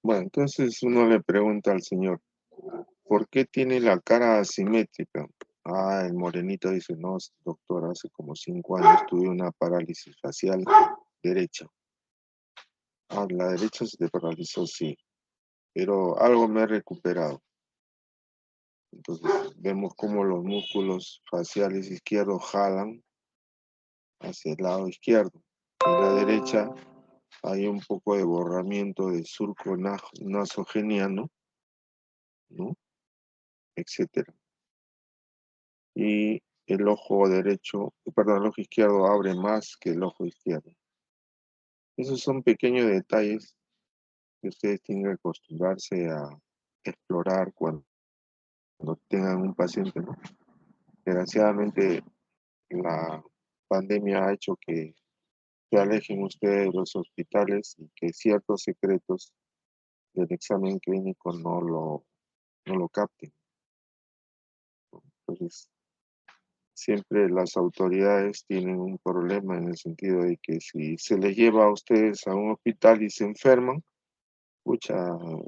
Bueno, entonces uno le pregunta al señor, ¿por qué tiene la cara asimétrica? Ah, el morenito dice, no, doctor, hace como 5 años tuve una parálisis facial derecha. Ah, la derecha se te paralizó, sí, pero algo me he recuperado. Entonces vemos cómo los músculos faciales izquierdos jalan hacia el lado izquierdo. En la derecha hay un poco de borramiento del surco nasogeniano, ¿no? Etcétera. Y el ojo derecho, perdón, el ojo izquierdo abre más que el ojo izquierdo. Esos son pequeños detalles que ustedes tienen que acostumbrarse a explorar cuando tengan un paciente, ¿no? Desgraciadamente, la pandemia ha hecho que se alejen ustedes de los hospitales y que ciertos secretos del examen clínico no lo capten. Entonces, siempre las autoridades tienen un problema en el sentido de que si se les lleva a ustedes a un hospital y se enferman, pucha,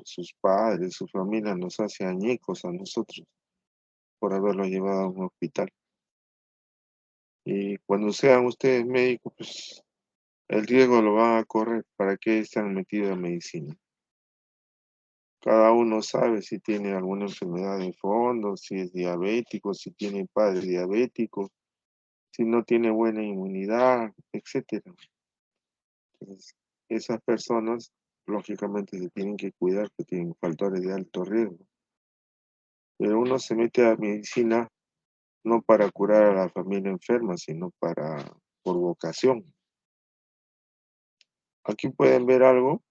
sus padres, su familia nos hace añicos a nosotros por haberlo llevado a un hospital. Y cuando sean ustedes médicos, pues el riesgo lo van a correr. ¿Para qué están metidos en medicina? Cada uno sabe si tiene alguna enfermedad de fondo, si es diabético, si tiene padre diabético, si no tiene buena inmunidad, etcétera. Entonces, esas personas, lógicamente, se tienen que cuidar, que tienen factores de alto riesgo. Pero uno se mete a medicina no para curar a la familia enferma, sino por vocación. Aquí pueden ver algo.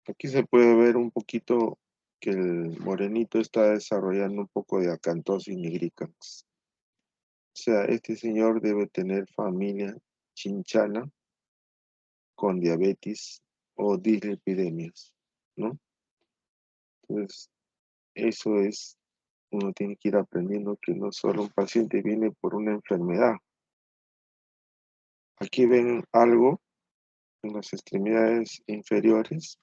Aquí se puede ver un poquito que el morenito está desarrollando un poco de acantosis nigricans. O sea, este señor debe tener familia chinchana con diabetes o dislipidemias, ¿no? Entonces, eso es, uno tiene que ir aprendiendo que no solo un paciente viene por una enfermedad. Aquí ven algo en las extremidades inferiores.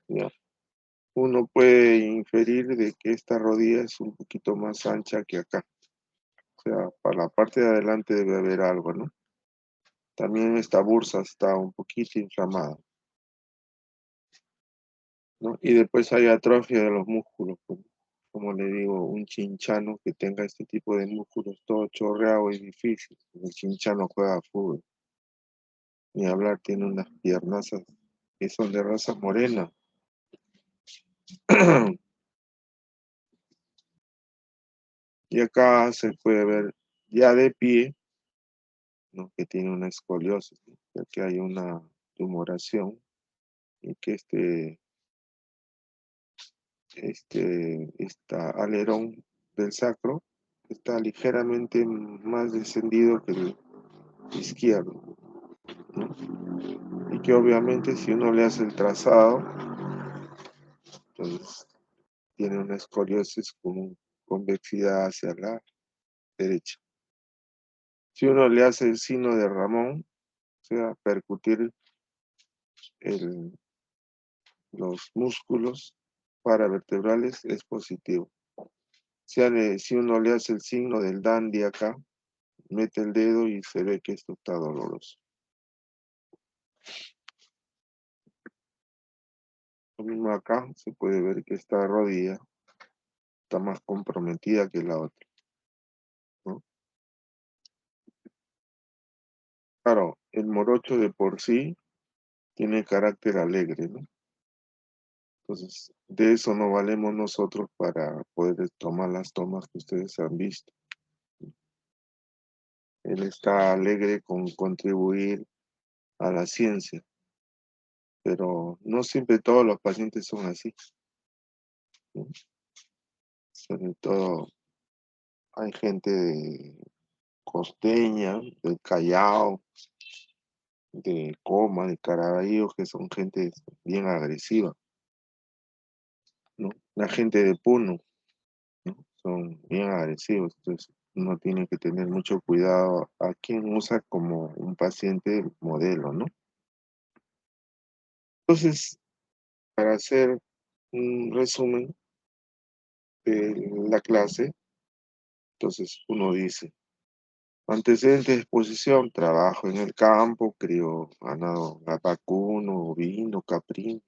Ya. Uno puede inferir de que esta rodilla es un poquito más ancha que acá. O sea, para la parte de adelante debe haber algo, ¿no? También esta bursa está un poquito inflamada, ¿no? Y después hay atrofia de los músculos, como le digo, un chinchano que tenga este tipo de músculos todo chorreado y difícil. El chinchano juega fútbol. Ni hablar, tiene unas piernazas que son de raza morena. Y acá se puede ver ya de pie, ¿no? Que tiene una escoliosis, ¿no? Ya que hay una tumoración y que este alerón del sacro está ligeramente más descendido que el izquierdo, ¿no? Y que obviamente si uno le hace el trazado, entonces tiene una escoliosis con convexidad hacia la derecha. Si uno le hace el signo de Ramón, o sea, percutir los músculos paravertebrales, es positivo. Si uno le hace el signo del dandy acá, mete el dedo y se ve que esto está doloroso. Lo mismo acá, se puede ver que esta rodilla está más comprometida que la otra, ¿no? Claro, el morocho de por sí tiene carácter alegre, ¿no? Entonces, de eso nos valemos nosotros para poder tomar las tomas que ustedes han visto. Él está alegre con contribuir a la ciencia, pero no siempre todos los pacientes son así, ¿no? Sobre todo hay gente de Costeña, del Callao, de Coma, de Caraballo, que son gente bien agresiva, ¿no? La gente de Puno, ¿no? Son bien agresivos, entonces uno tiene que tener mucho cuidado a quien usa como un paciente modelo, ¿no? Entonces, para hacer un resumen de la clase, entonces uno dice, antecedentes de exposición, trabajo en el campo, crío ganado vacuno, ovino, caprino.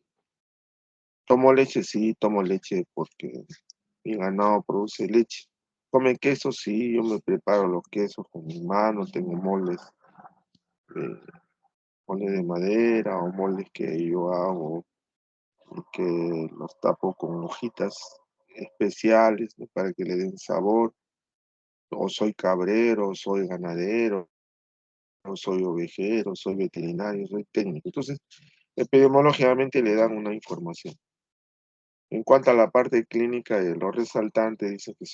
Tomo leche, sí, tomo leche porque mi ganado produce leche. Come queso, sí, yo me preparo los quesos con mi mano, tengo de, moldes de madera o moldes que yo hago y que los tapo con hojitas especiales, ¿no? Para que le den sabor. O soy cabrero, soy ganadero, o soy ovejero, soy veterinario, soy técnico. Entonces, epidemiológicamente le dan una información. En cuanto a la parte clínica de los resaltantes, dice que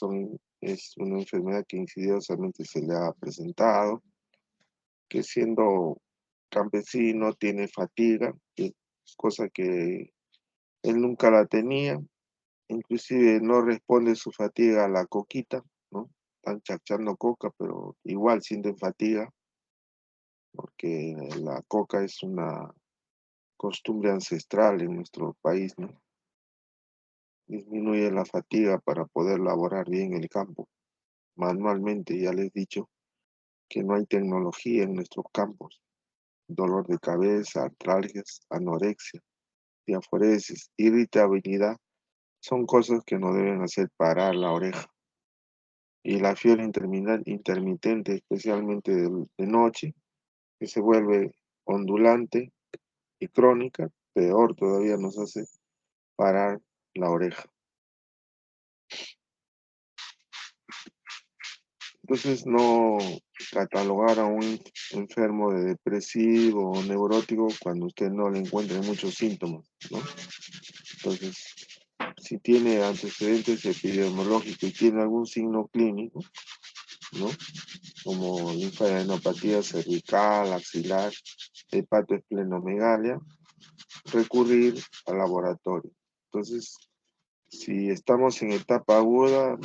es una enfermedad que insidiosamente se le ha presentado, que siendo campesino tiene fatiga, cosa que él nunca la tenía, inclusive no responde su fatiga a la coquita, ¿no? Están chachando coca, pero igual sienten fatiga, porque la coca es una costumbre ancestral en nuestro país, ¿no? Disminuye la fatiga para poder laborar bien el campo. Manualmente, ya les he dicho que no hay tecnología en nuestros campos. Dolor de cabeza, artralgias, anorexia, diaforesis, irritabilidad, son cosas que no deben hacer parar la oreja. Y la fiebre intermitente, especialmente de noche, que se vuelve ondulante y crónica, peor todavía nos hace parar la oreja. Entonces, no catalogar a un enfermo de depresivo o neurótico cuando usted no le encuentre muchos síntomas, ¿no? Entonces, si tiene antecedentes epidemiológicos y tiene algún signo clínico, ¿no? Como linfadenopatía cervical, axilar, hepatoesplenomegalia, recurrir al laboratorio. Entonces, si estamos en etapa aguda,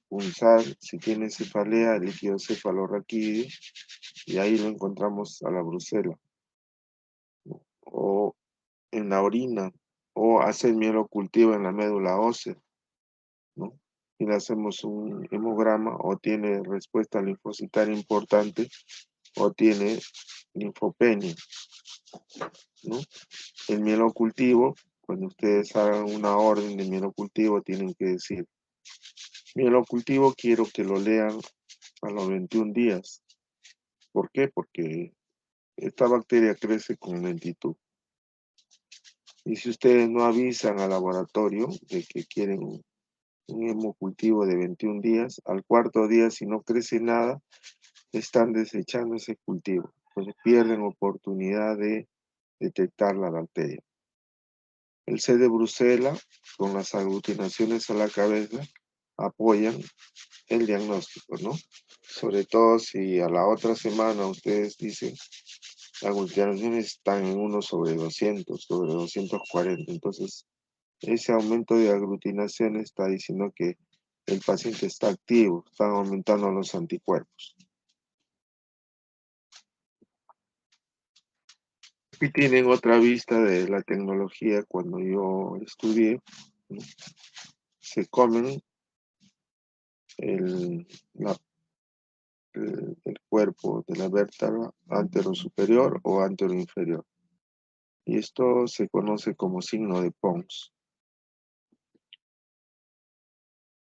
punzar, si tiene cefalea, el líquido cefalorraquídeo, y ahí lo encontramos a la brucela, ¿no? O en la orina, o hacer mielocultivo en la médula ósea, ¿no? Y le hacemos un hemograma, o tiene respuesta linfocitaria importante, o tiene linfopenia, ¿no? El mielocultivo, cuando ustedes hagan una orden de mielocultivo, tienen que decir, mielocultivo quiero que lo lean a los 21 días. ¿Por qué? Porque esta bacteria crece con lentitud. Y si ustedes no avisan al laboratorio de que quieren un hemocultivo de 21 días, al cuarto día, si no crece nada, están desechando ese cultivo. Entonces pierden oportunidad de detectar la bacteria. El C de Bruselas, con las aglutinaciones a la cabeza, apoyan el diagnóstico, ¿no? Sobre todo si a la otra semana ustedes dicen, las aglutinaciones están en 1/200, sobre 240. Entonces, ese aumento de aglutinaciones está diciendo que el paciente está activo, están aumentando los anticuerpos. Aquí tienen otra vista de la tecnología cuando yo estudié, ¿no? Se comen el, la- el cuerpo de la vértebra anterosuperior o anteroinferior. Y esto se conoce como signo de Pons.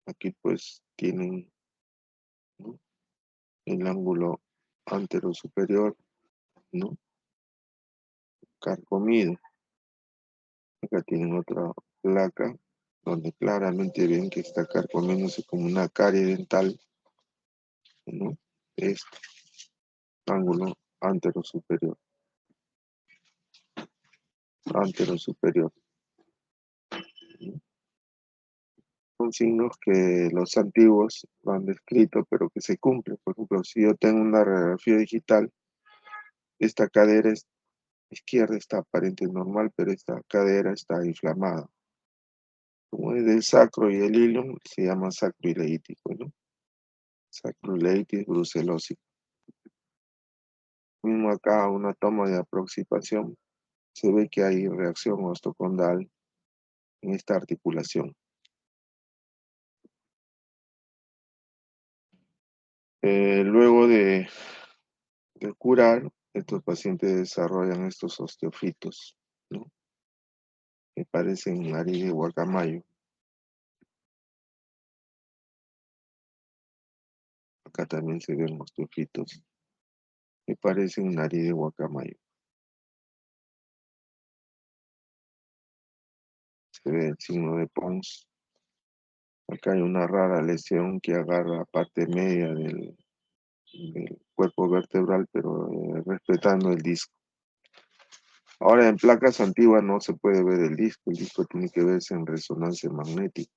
Aquí pues tienen, ¿no? El ángulo anterosuperior, ¿no? carcomido. Acá tienen otra placa donde claramente ven que está carcomiéndose como una carie dental, ¿no? Este ángulo antero-superior. Antero-superior. Son signos que los antiguos lo han descrito, pero que se cumplen. Por ejemplo, si yo tengo una radiografía digital, esta cadera izquierda está aparente normal, pero esta cadera está inflamada. Como es del sacro y el ilium, se llama sacroileítico, ¿no? Sacroileitis brucelosis. Mismo acá, una toma de aproximación, se ve que hay reacción osteocondral en esta articulación. Luego de curar, estos pacientes desarrollan estos osteofitos, ¿no? Que parecen nariz de guacamayo. Acá también se ven osteofitos que parecen nariz de guacamayo. Se ve el signo de Pons. Acá hay una rara lesión que agarra la parte media del cuerpo vertebral, pero respetando el disco. Ahora, en placas antiguas no se puede ver el disco tiene que verse en resonancia magnética.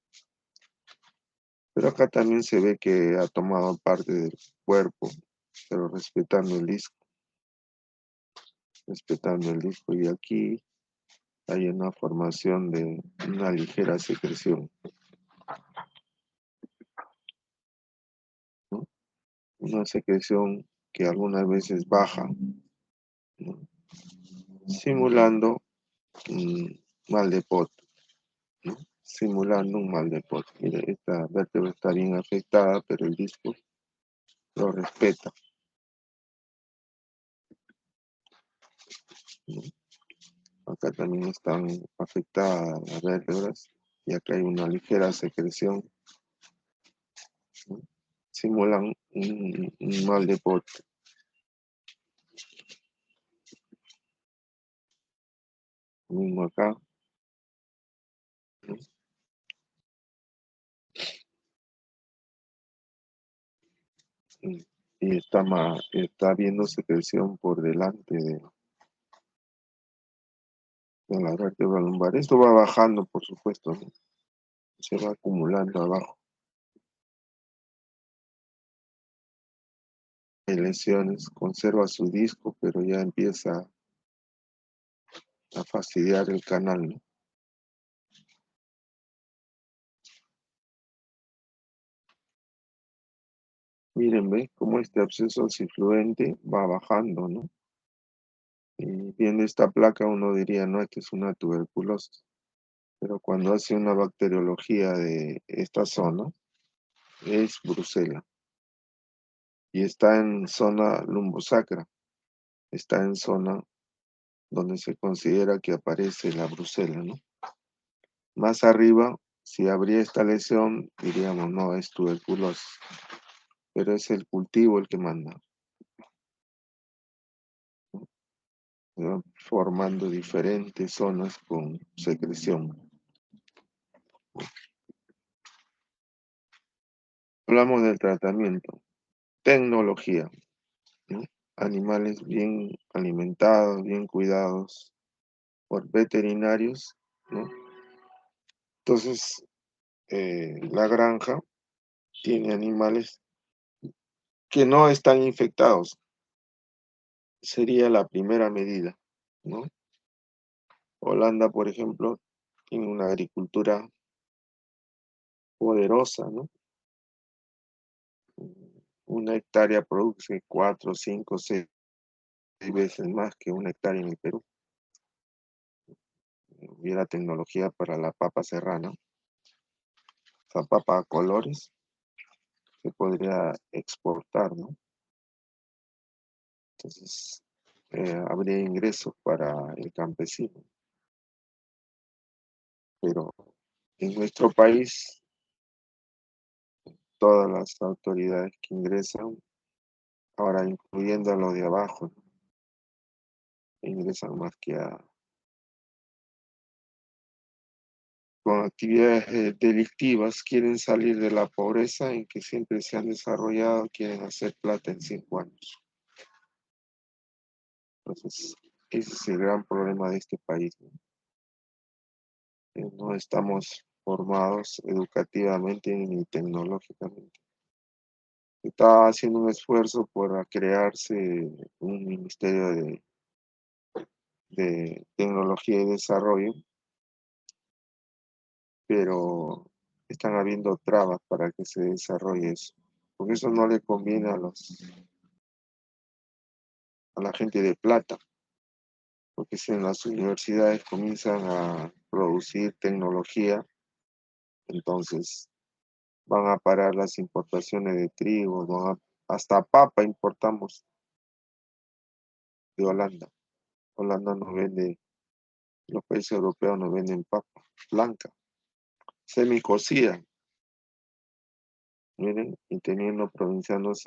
Pero acá también se ve que ha tomado parte del cuerpo, pero respetando el disco. Respetando el disco. Y aquí hay una formación de una ligera secreción, ¿no? Una secreción que algunas veces baja, ¿no? Simulando un mal de pot, ¿no? Simulando un mal de pot. Mire, esta vértebra está bien afectada, pero el disco lo respeta, ¿no? Acá también están afectadas las vértebras y acá hay una ligera secreción, ¿no? Simulan un mal de pot. Mismo acá, ¿no? Y está viendo secreción por delante de la vértebra lumbar. Esto va bajando, por supuesto, ¿no? Se va acumulando abajo. Hay lesiones, conserva su disco, pero ya empieza a fastidiar el canal, ¿no? Miren, ¿ven cómo este absceso cifluente va bajando, ¿no? Y viendo esta placa uno diría, no, que es una tuberculosis. Pero cuando hace una bacteriología de esta zona, es brucela. Y está en zona lumbosacra. Está en zona donde se considera que aparece la brucela, ¿no? Más arriba, si habría esta lesión, diríamos, no, es tuberculosis. Pero es el cultivo el que manda, ¿no? Formando diferentes zonas con secreción. Hablamos del tratamiento. Tecnología, ¿no? Animales bien alimentados, bien cuidados por veterinarios, ¿no? Entonces, la granja tiene animales que no están infectados. Sería la primera medida, ¿no? Holanda, por ejemplo, tiene una agricultura poderosa, ¿no? Una hectárea produce 4, 5, 6 veces más que una hectárea en el Perú. Hubiera tecnología para la papa serrana, esa papa a colores, se podría exportar, ¿no? Entonces, habría ingresos para el campesino. Pero en nuestro país, todas las autoridades que ingresan, ahora incluyendo a los de abajo, ingresan más que con actividades delictivas, quieren salir de la pobreza en que siempre se han desarrollado, quieren hacer plata en 5 años. Entonces, ese es el gran problema de este país, ¿no? No estamos formados educativamente ni tecnológicamente. Está haciendo un esfuerzo por crearse un ministerio de tecnología y desarrollo, pero están habiendo trabas para que se desarrolle eso, porque eso no le conviene a la gente de plata, porque si en las universidades comienzan a producir tecnología, entonces van a parar las importaciones de trigo, hasta papa importamos de Holanda. Holanda nos vende, los países europeos nos venden papa blanca, semicocida, miren, y teniendo provincianos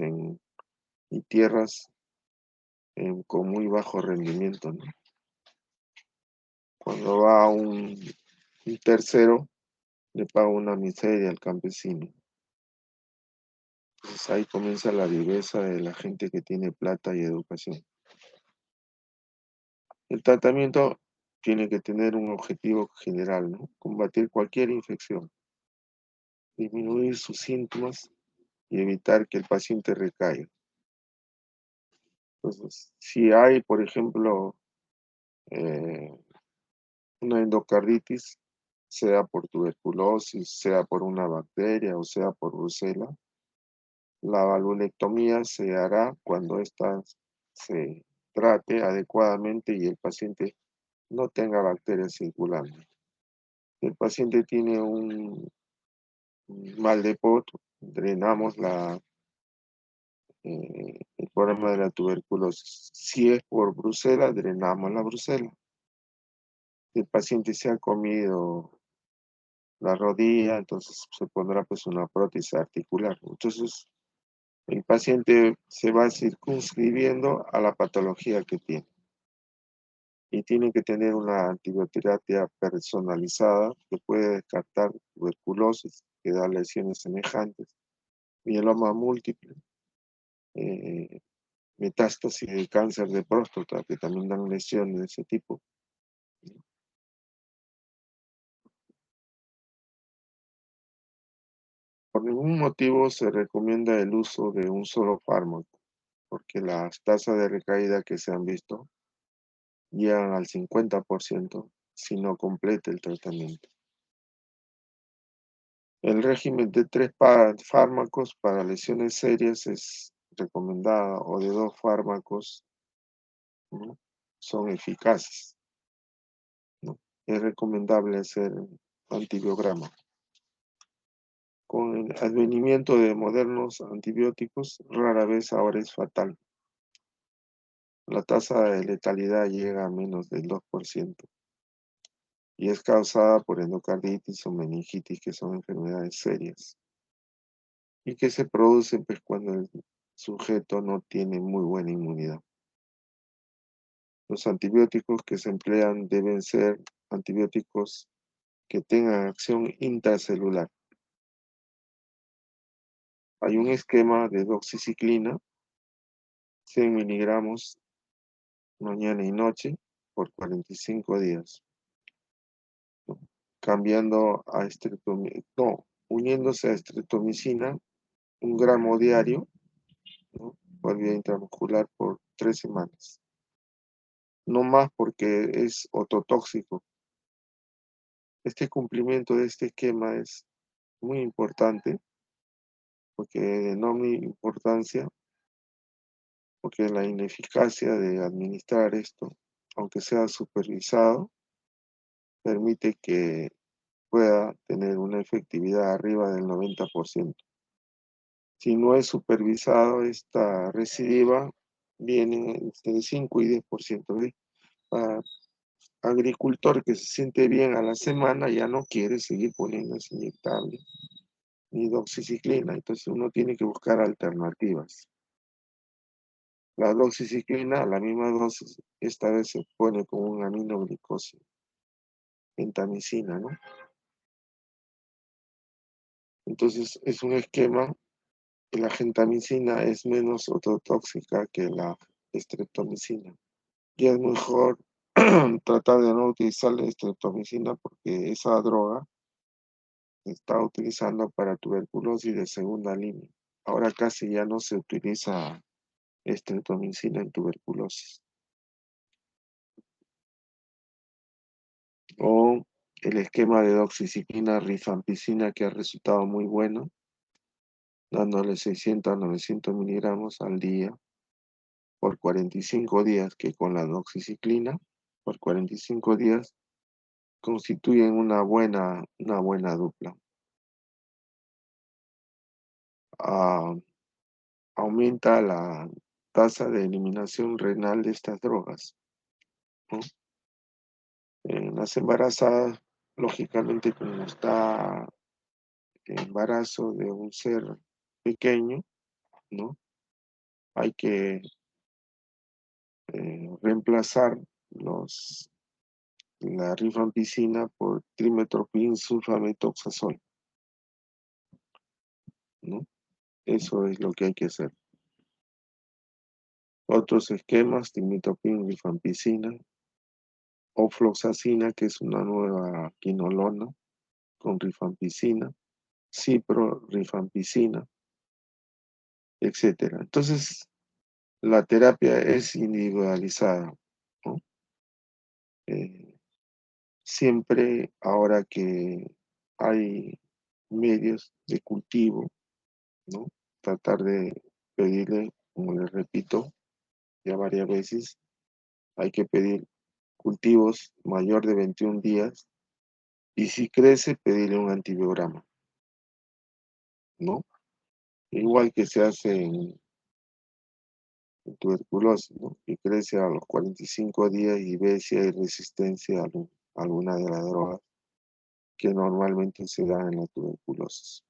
y tierras con muy bajo rendimiento, ¿no? Cuando va un tercero, le paga una miseria al campesino. Entonces ahí comienza la viveza de la gente que tiene plata y educación. El tratamiento tiene que tener un objetivo general, ¿no? Combatir cualquier infección, disminuir sus síntomas y evitar que el paciente recaiga. Entonces, si hay, por ejemplo, eh, una endocarditis, sea por tuberculosis, sea por una bacteria o sea por brucela, la valvulectomía se hará cuando ésta se trate adecuadamente y el paciente no tenga bacterias circulando. Si el paciente tiene un mal de pot, drenamos el problema de la tuberculosis. Si es por brucela, drenamos la brucela. Si el paciente se ha comido la rodilla, entonces se pondrá pues una prótesis articular. Entonces el paciente se va circunscribiendo a la patología que tiene. Y tiene que tener una antibioterapia personalizada que puede descartar tuberculosis, que da lesiones semejantes, mieloma múltiple, eh, metástasis de cáncer de próstata, que también dan lesiones de ese tipo. Por ningún motivo se recomienda el uso de un solo fármaco, porque las tasas de recaída que se han visto llegan al 50% si no completa el tratamiento. El régimen de 3 fármacos para lesiones serias es recomendado, o de 2 fármacos, ¿no? Son eficaces, ¿no? Es recomendable hacer antibiograma. Con el advenimiento de modernos antibióticos, rara vez ahora es fatal. La tasa de letalidad llega a menos del 2% y es causada por endocarditis o meningitis, que son enfermedades serias y que se producen pues, cuando el sujeto no tiene muy buena inmunidad. Los antibióticos que se emplean deben ser antibióticos que tengan acción intracelular. Hay un esquema de doxiciclina, 100 miligramos mañana y noche por 45 días, ¿no? Cambiando a uniéndose a estreptomicina, 1 gramo diario, ¿no? Por vía intramuscular por 3 semanas. No más porque es ototóxico. Este cumplimiento de este esquema es muy importante porque de enorme importancia, porque la ineficacia de administrar esto, aunque sea supervisado, permite que pueda tener una efectividad arriba del 90%. Si no es supervisado, esta recidiva viene entre 5 y 10%. ¿Ve? Agricultor que se siente bien a la semana ya no quiere seguir poniendo ese inyectable ni doxiciclina, entonces uno tiene que buscar alternativas. La doxiciclina, la misma dosis, esta vez se pone con un aminoglicosio, gentamicina, ¿no? Entonces es un esquema que la gentamicina es menos ototóxica que la estreptomicina. Y es mejor tratar de no utilizar la estreptomicina porque esa droga se está utilizando para tuberculosis de segunda línea. Ahora casi ya no se utiliza estreptomicina en tuberculosis. O el esquema de doxiciclina rifampicina que ha resultado muy bueno, dándole 600 a 900 miligramos al día por 45 días, que con la doxiciclina por 45 días constituyen una buena dupla. Ah, aumenta la tasa de eliminación renal de estas drogas, ¿no? En las embarazadas, lógicamente, como está el embarazo de un ser pequeño, ¿no? Hay que reemplazar la rifampicina por trimethoprim sulfametoxazol, ¿no? Eso es lo que hay que hacer. Otros esquemas, trimethoprim, rifampicina, ofloxacina, que es una nueva quinolona con rifampicina, cipro, rifampicina, etc. Entonces, la terapia es individualizada, ¿no? Eh, Siempre ahora que hay medios de cultivo, ¿no? Tratar de pedirle, como les repito ya varias veces, hay que pedir cultivos mayor de 21 días y si crece, pedirle un antibiograma, ¿no? Igual que se hace en tuberculosis, ¿no? Que crece a los 45 días y ve si hay resistencia a alguna de las drogas que normalmente se dan en la tuberculosis.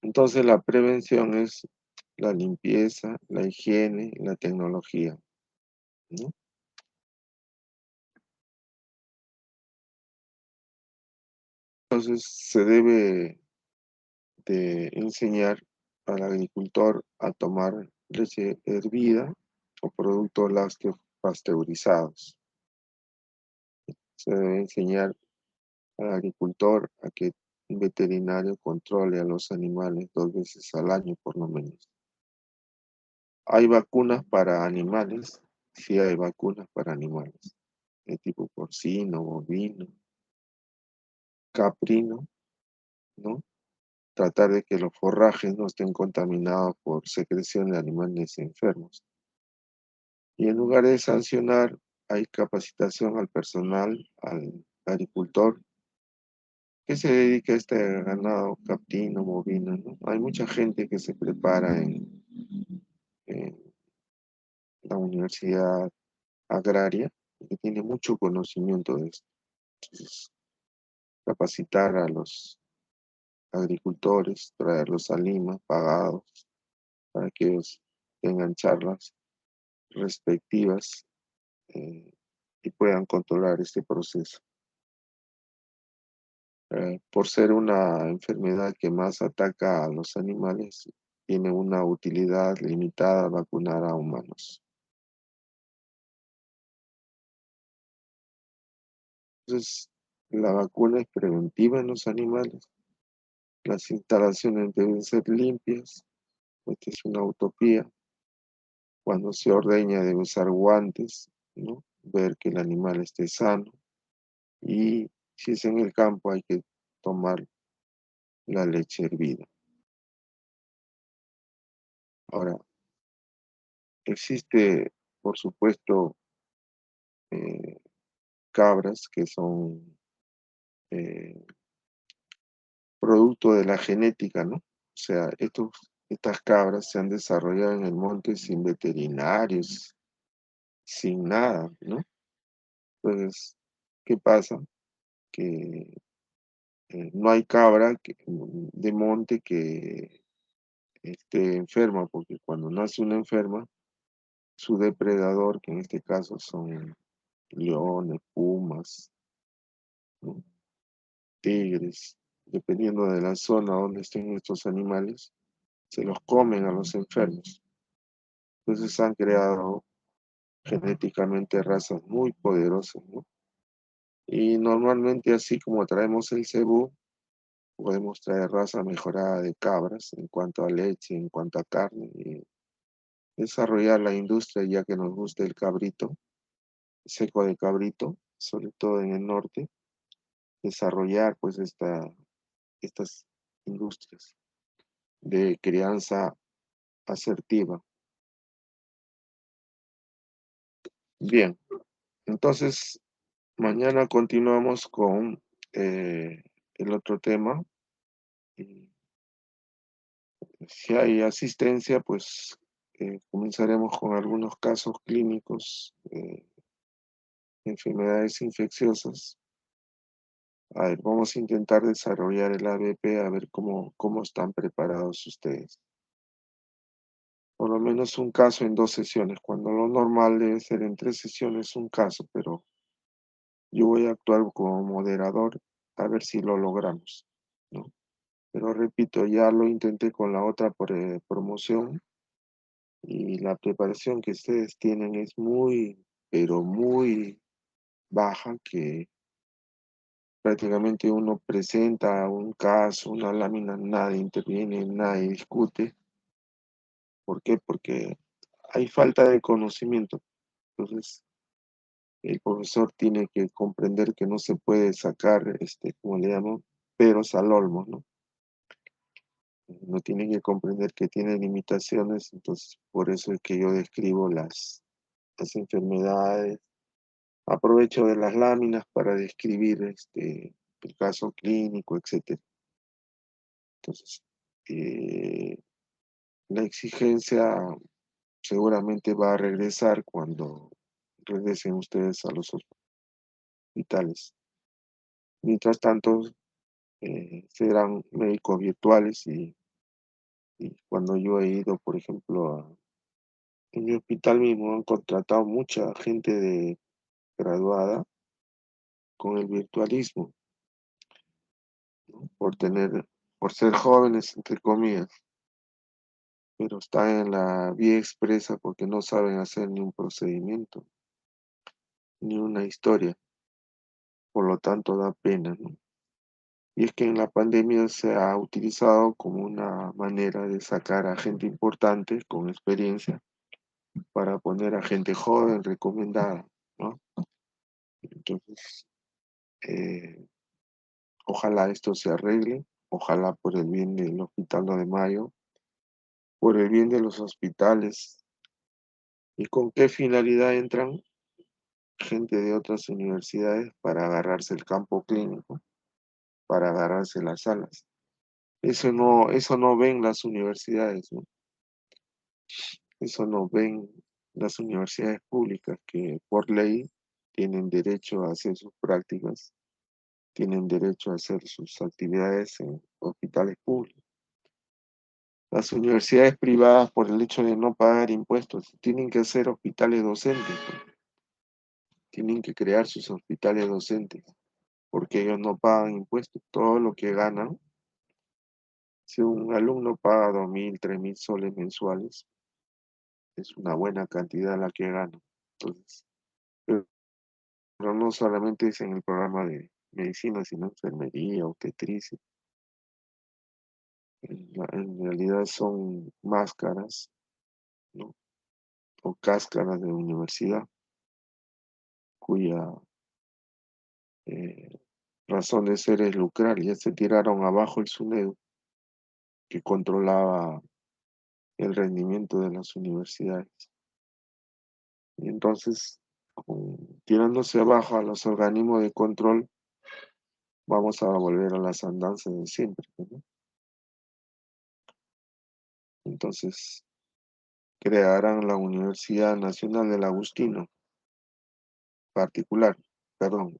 Entonces la prevención es la limpieza, la higiene, la tecnología, ¿no? Entonces se debe de enseñar al agricultor a tomar leche hervida o productos lácteos pasteurizados. Se debe enseñar al agricultor a que un veterinario controle a los animales 2 veces al año por lo menos. Hay vacunas para animales, sí hay vacunas para animales, de tipo porcino, bovino, caprino, ¿no? Tratar de que los forrajes no estén contaminados por secreción de animales enfermos. Y en lugar de sancionar, hay capacitación al personal, al agricultor, que se dedica a este ganado caprino, bovino, ¿no? Hay mucha gente que se prepara en la universidad agraria y que tiene mucho conocimiento de esto. Entonces, capacitar a los agricultores, traerlos a Lima pagados para que ellos tengan charlas respectivas y puedan controlar este proceso. Por ser una enfermedad que más ataca a los animales, tiene una utilidad limitada a vacunar a humanos. Entonces, la vacuna es preventiva en los animales. Las instalaciones deben ser limpias. Esta es una utopía. Cuando se ordeña debe usar guantes, ¿no? Ver que el animal esté sano. Y si es en el campo hay que tomar la leche hervida. Ahora, existe, por supuesto, eh, cabras que son eh, producto de la genética, ¿no? O sea, estas cabras se han desarrollado en el monte sin veterinarios, sin nada, ¿no? Entonces, ¿Qué pasa? Que no hay cabra de monte que esté enferma, porque cuando nace una enferma, su depredador, que en este caso son leones, pumas, ¿no? Tigres, dependiendo de la zona donde estén estos animales, se los comen a los enfermos. Entonces han creado genéticamente razas muy poderosas, ¿no? Y normalmente así como traemos el cebú, podemos traer raza mejorada de cabras en cuanto a leche, en cuanto a carne, y desarrollar la industria ya que nos gusta el cabrito, seco de cabrito, sobre todo en el norte, desarrollar pues estas industrias de crianza asertiva. Bien, entonces mañana continuamos con el otro tema. Y si hay asistencia, pues comenzaremos con algunos casos clínicos de enfermedades infecciosas. A ver, vamos a intentar desarrollar el ABP a ver cómo están preparados ustedes. Por lo menos un caso en 2 sesiones, cuando lo normal debe ser en 3 sesiones un caso, pero yo voy a actuar como moderador a ver si lo logramos, ¿no? Pero repito, ya lo intenté con la otra promoción y la preparación que ustedes tienen es muy, pero muy baja, que prácticamente uno presenta un caso, una lámina, nadie interviene, nadie discute. ¿Por qué? Porque hay falta de conocimiento. Entonces, el profesor tiene que comprender que no se puede sacar, como le llamo, peros al olmo, ¿no? No tiene que comprender que tiene limitaciones, entonces por eso es que yo describo las enfermedades. Aprovecho de las láminas para describir el caso clínico, etcétera. Entonces, eh, la exigencia seguramente va a regresar cuando regresen ustedes a los hospitales. Mientras tanto, serán médicos virtuales y cuando yo he ido, por ejemplo, en mi hospital mismo han contratado mucha gente graduada con el virtualismo, ¿no? Por ser jóvenes, entre comillas, pero están en la vía expresa porque no saben hacer ni un procedimiento, ni una historia, por lo tanto da pena, ¿no? Y es que en la pandemia se ha utilizado como una manera de sacar a gente importante con experiencia para poner a gente joven recomendada, ¿no? Entonces, eh, ojalá esto se arregle, ojalá por el bien del Hospital 9 de Mayo, por el bien de los hospitales. ¿Y con qué finalidad entran gente de otras universidades? Para agarrarse el campo clínico, para agarrarse las salas. Eso no ven las universidades, ¿no? Eso no ven las universidades públicas que por ley tienen derecho a hacer sus prácticas, tienen derecho a hacer sus actividades en hospitales públicos. Las universidades privadas, por el hecho de no pagar impuestos, tienen que hacer hospitales docentes, pues. Tienen que crear sus hospitales docentes, porque ellos no pagan impuestos. Todo lo que ganan, si un alumno paga 2.000, 3.000 soles mensuales, es una buena cantidad la que gana. Entonces, pero no solamente es en el programa de medicina, sino enfermería, obstetricia. En realidad son máscaras, ¿no? O cáscaras de universidad, cuya eh, razón de ser es lucrar. Ya se tiraron abajo el SUNEDU, que controlaba el rendimiento de las universidades. Y entonces, tirándose abajo a los organismos de control, vamos a volver a las andanzas de siempre, ¿no? Entonces, crearán la Universidad Nacional del Agustino, particular.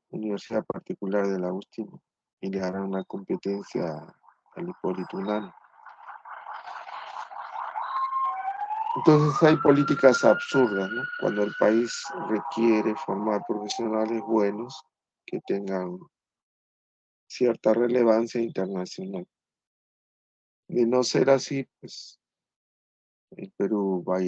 Universidad Particular del Agustino, y le harán una competencia al Hipólito Unanue. Entonces hay políticas absurdas, ¿no? Cuando el país requiere formar profesionales buenos que tengan cierta relevancia internacional. De no ser así, pues el Perú va a ir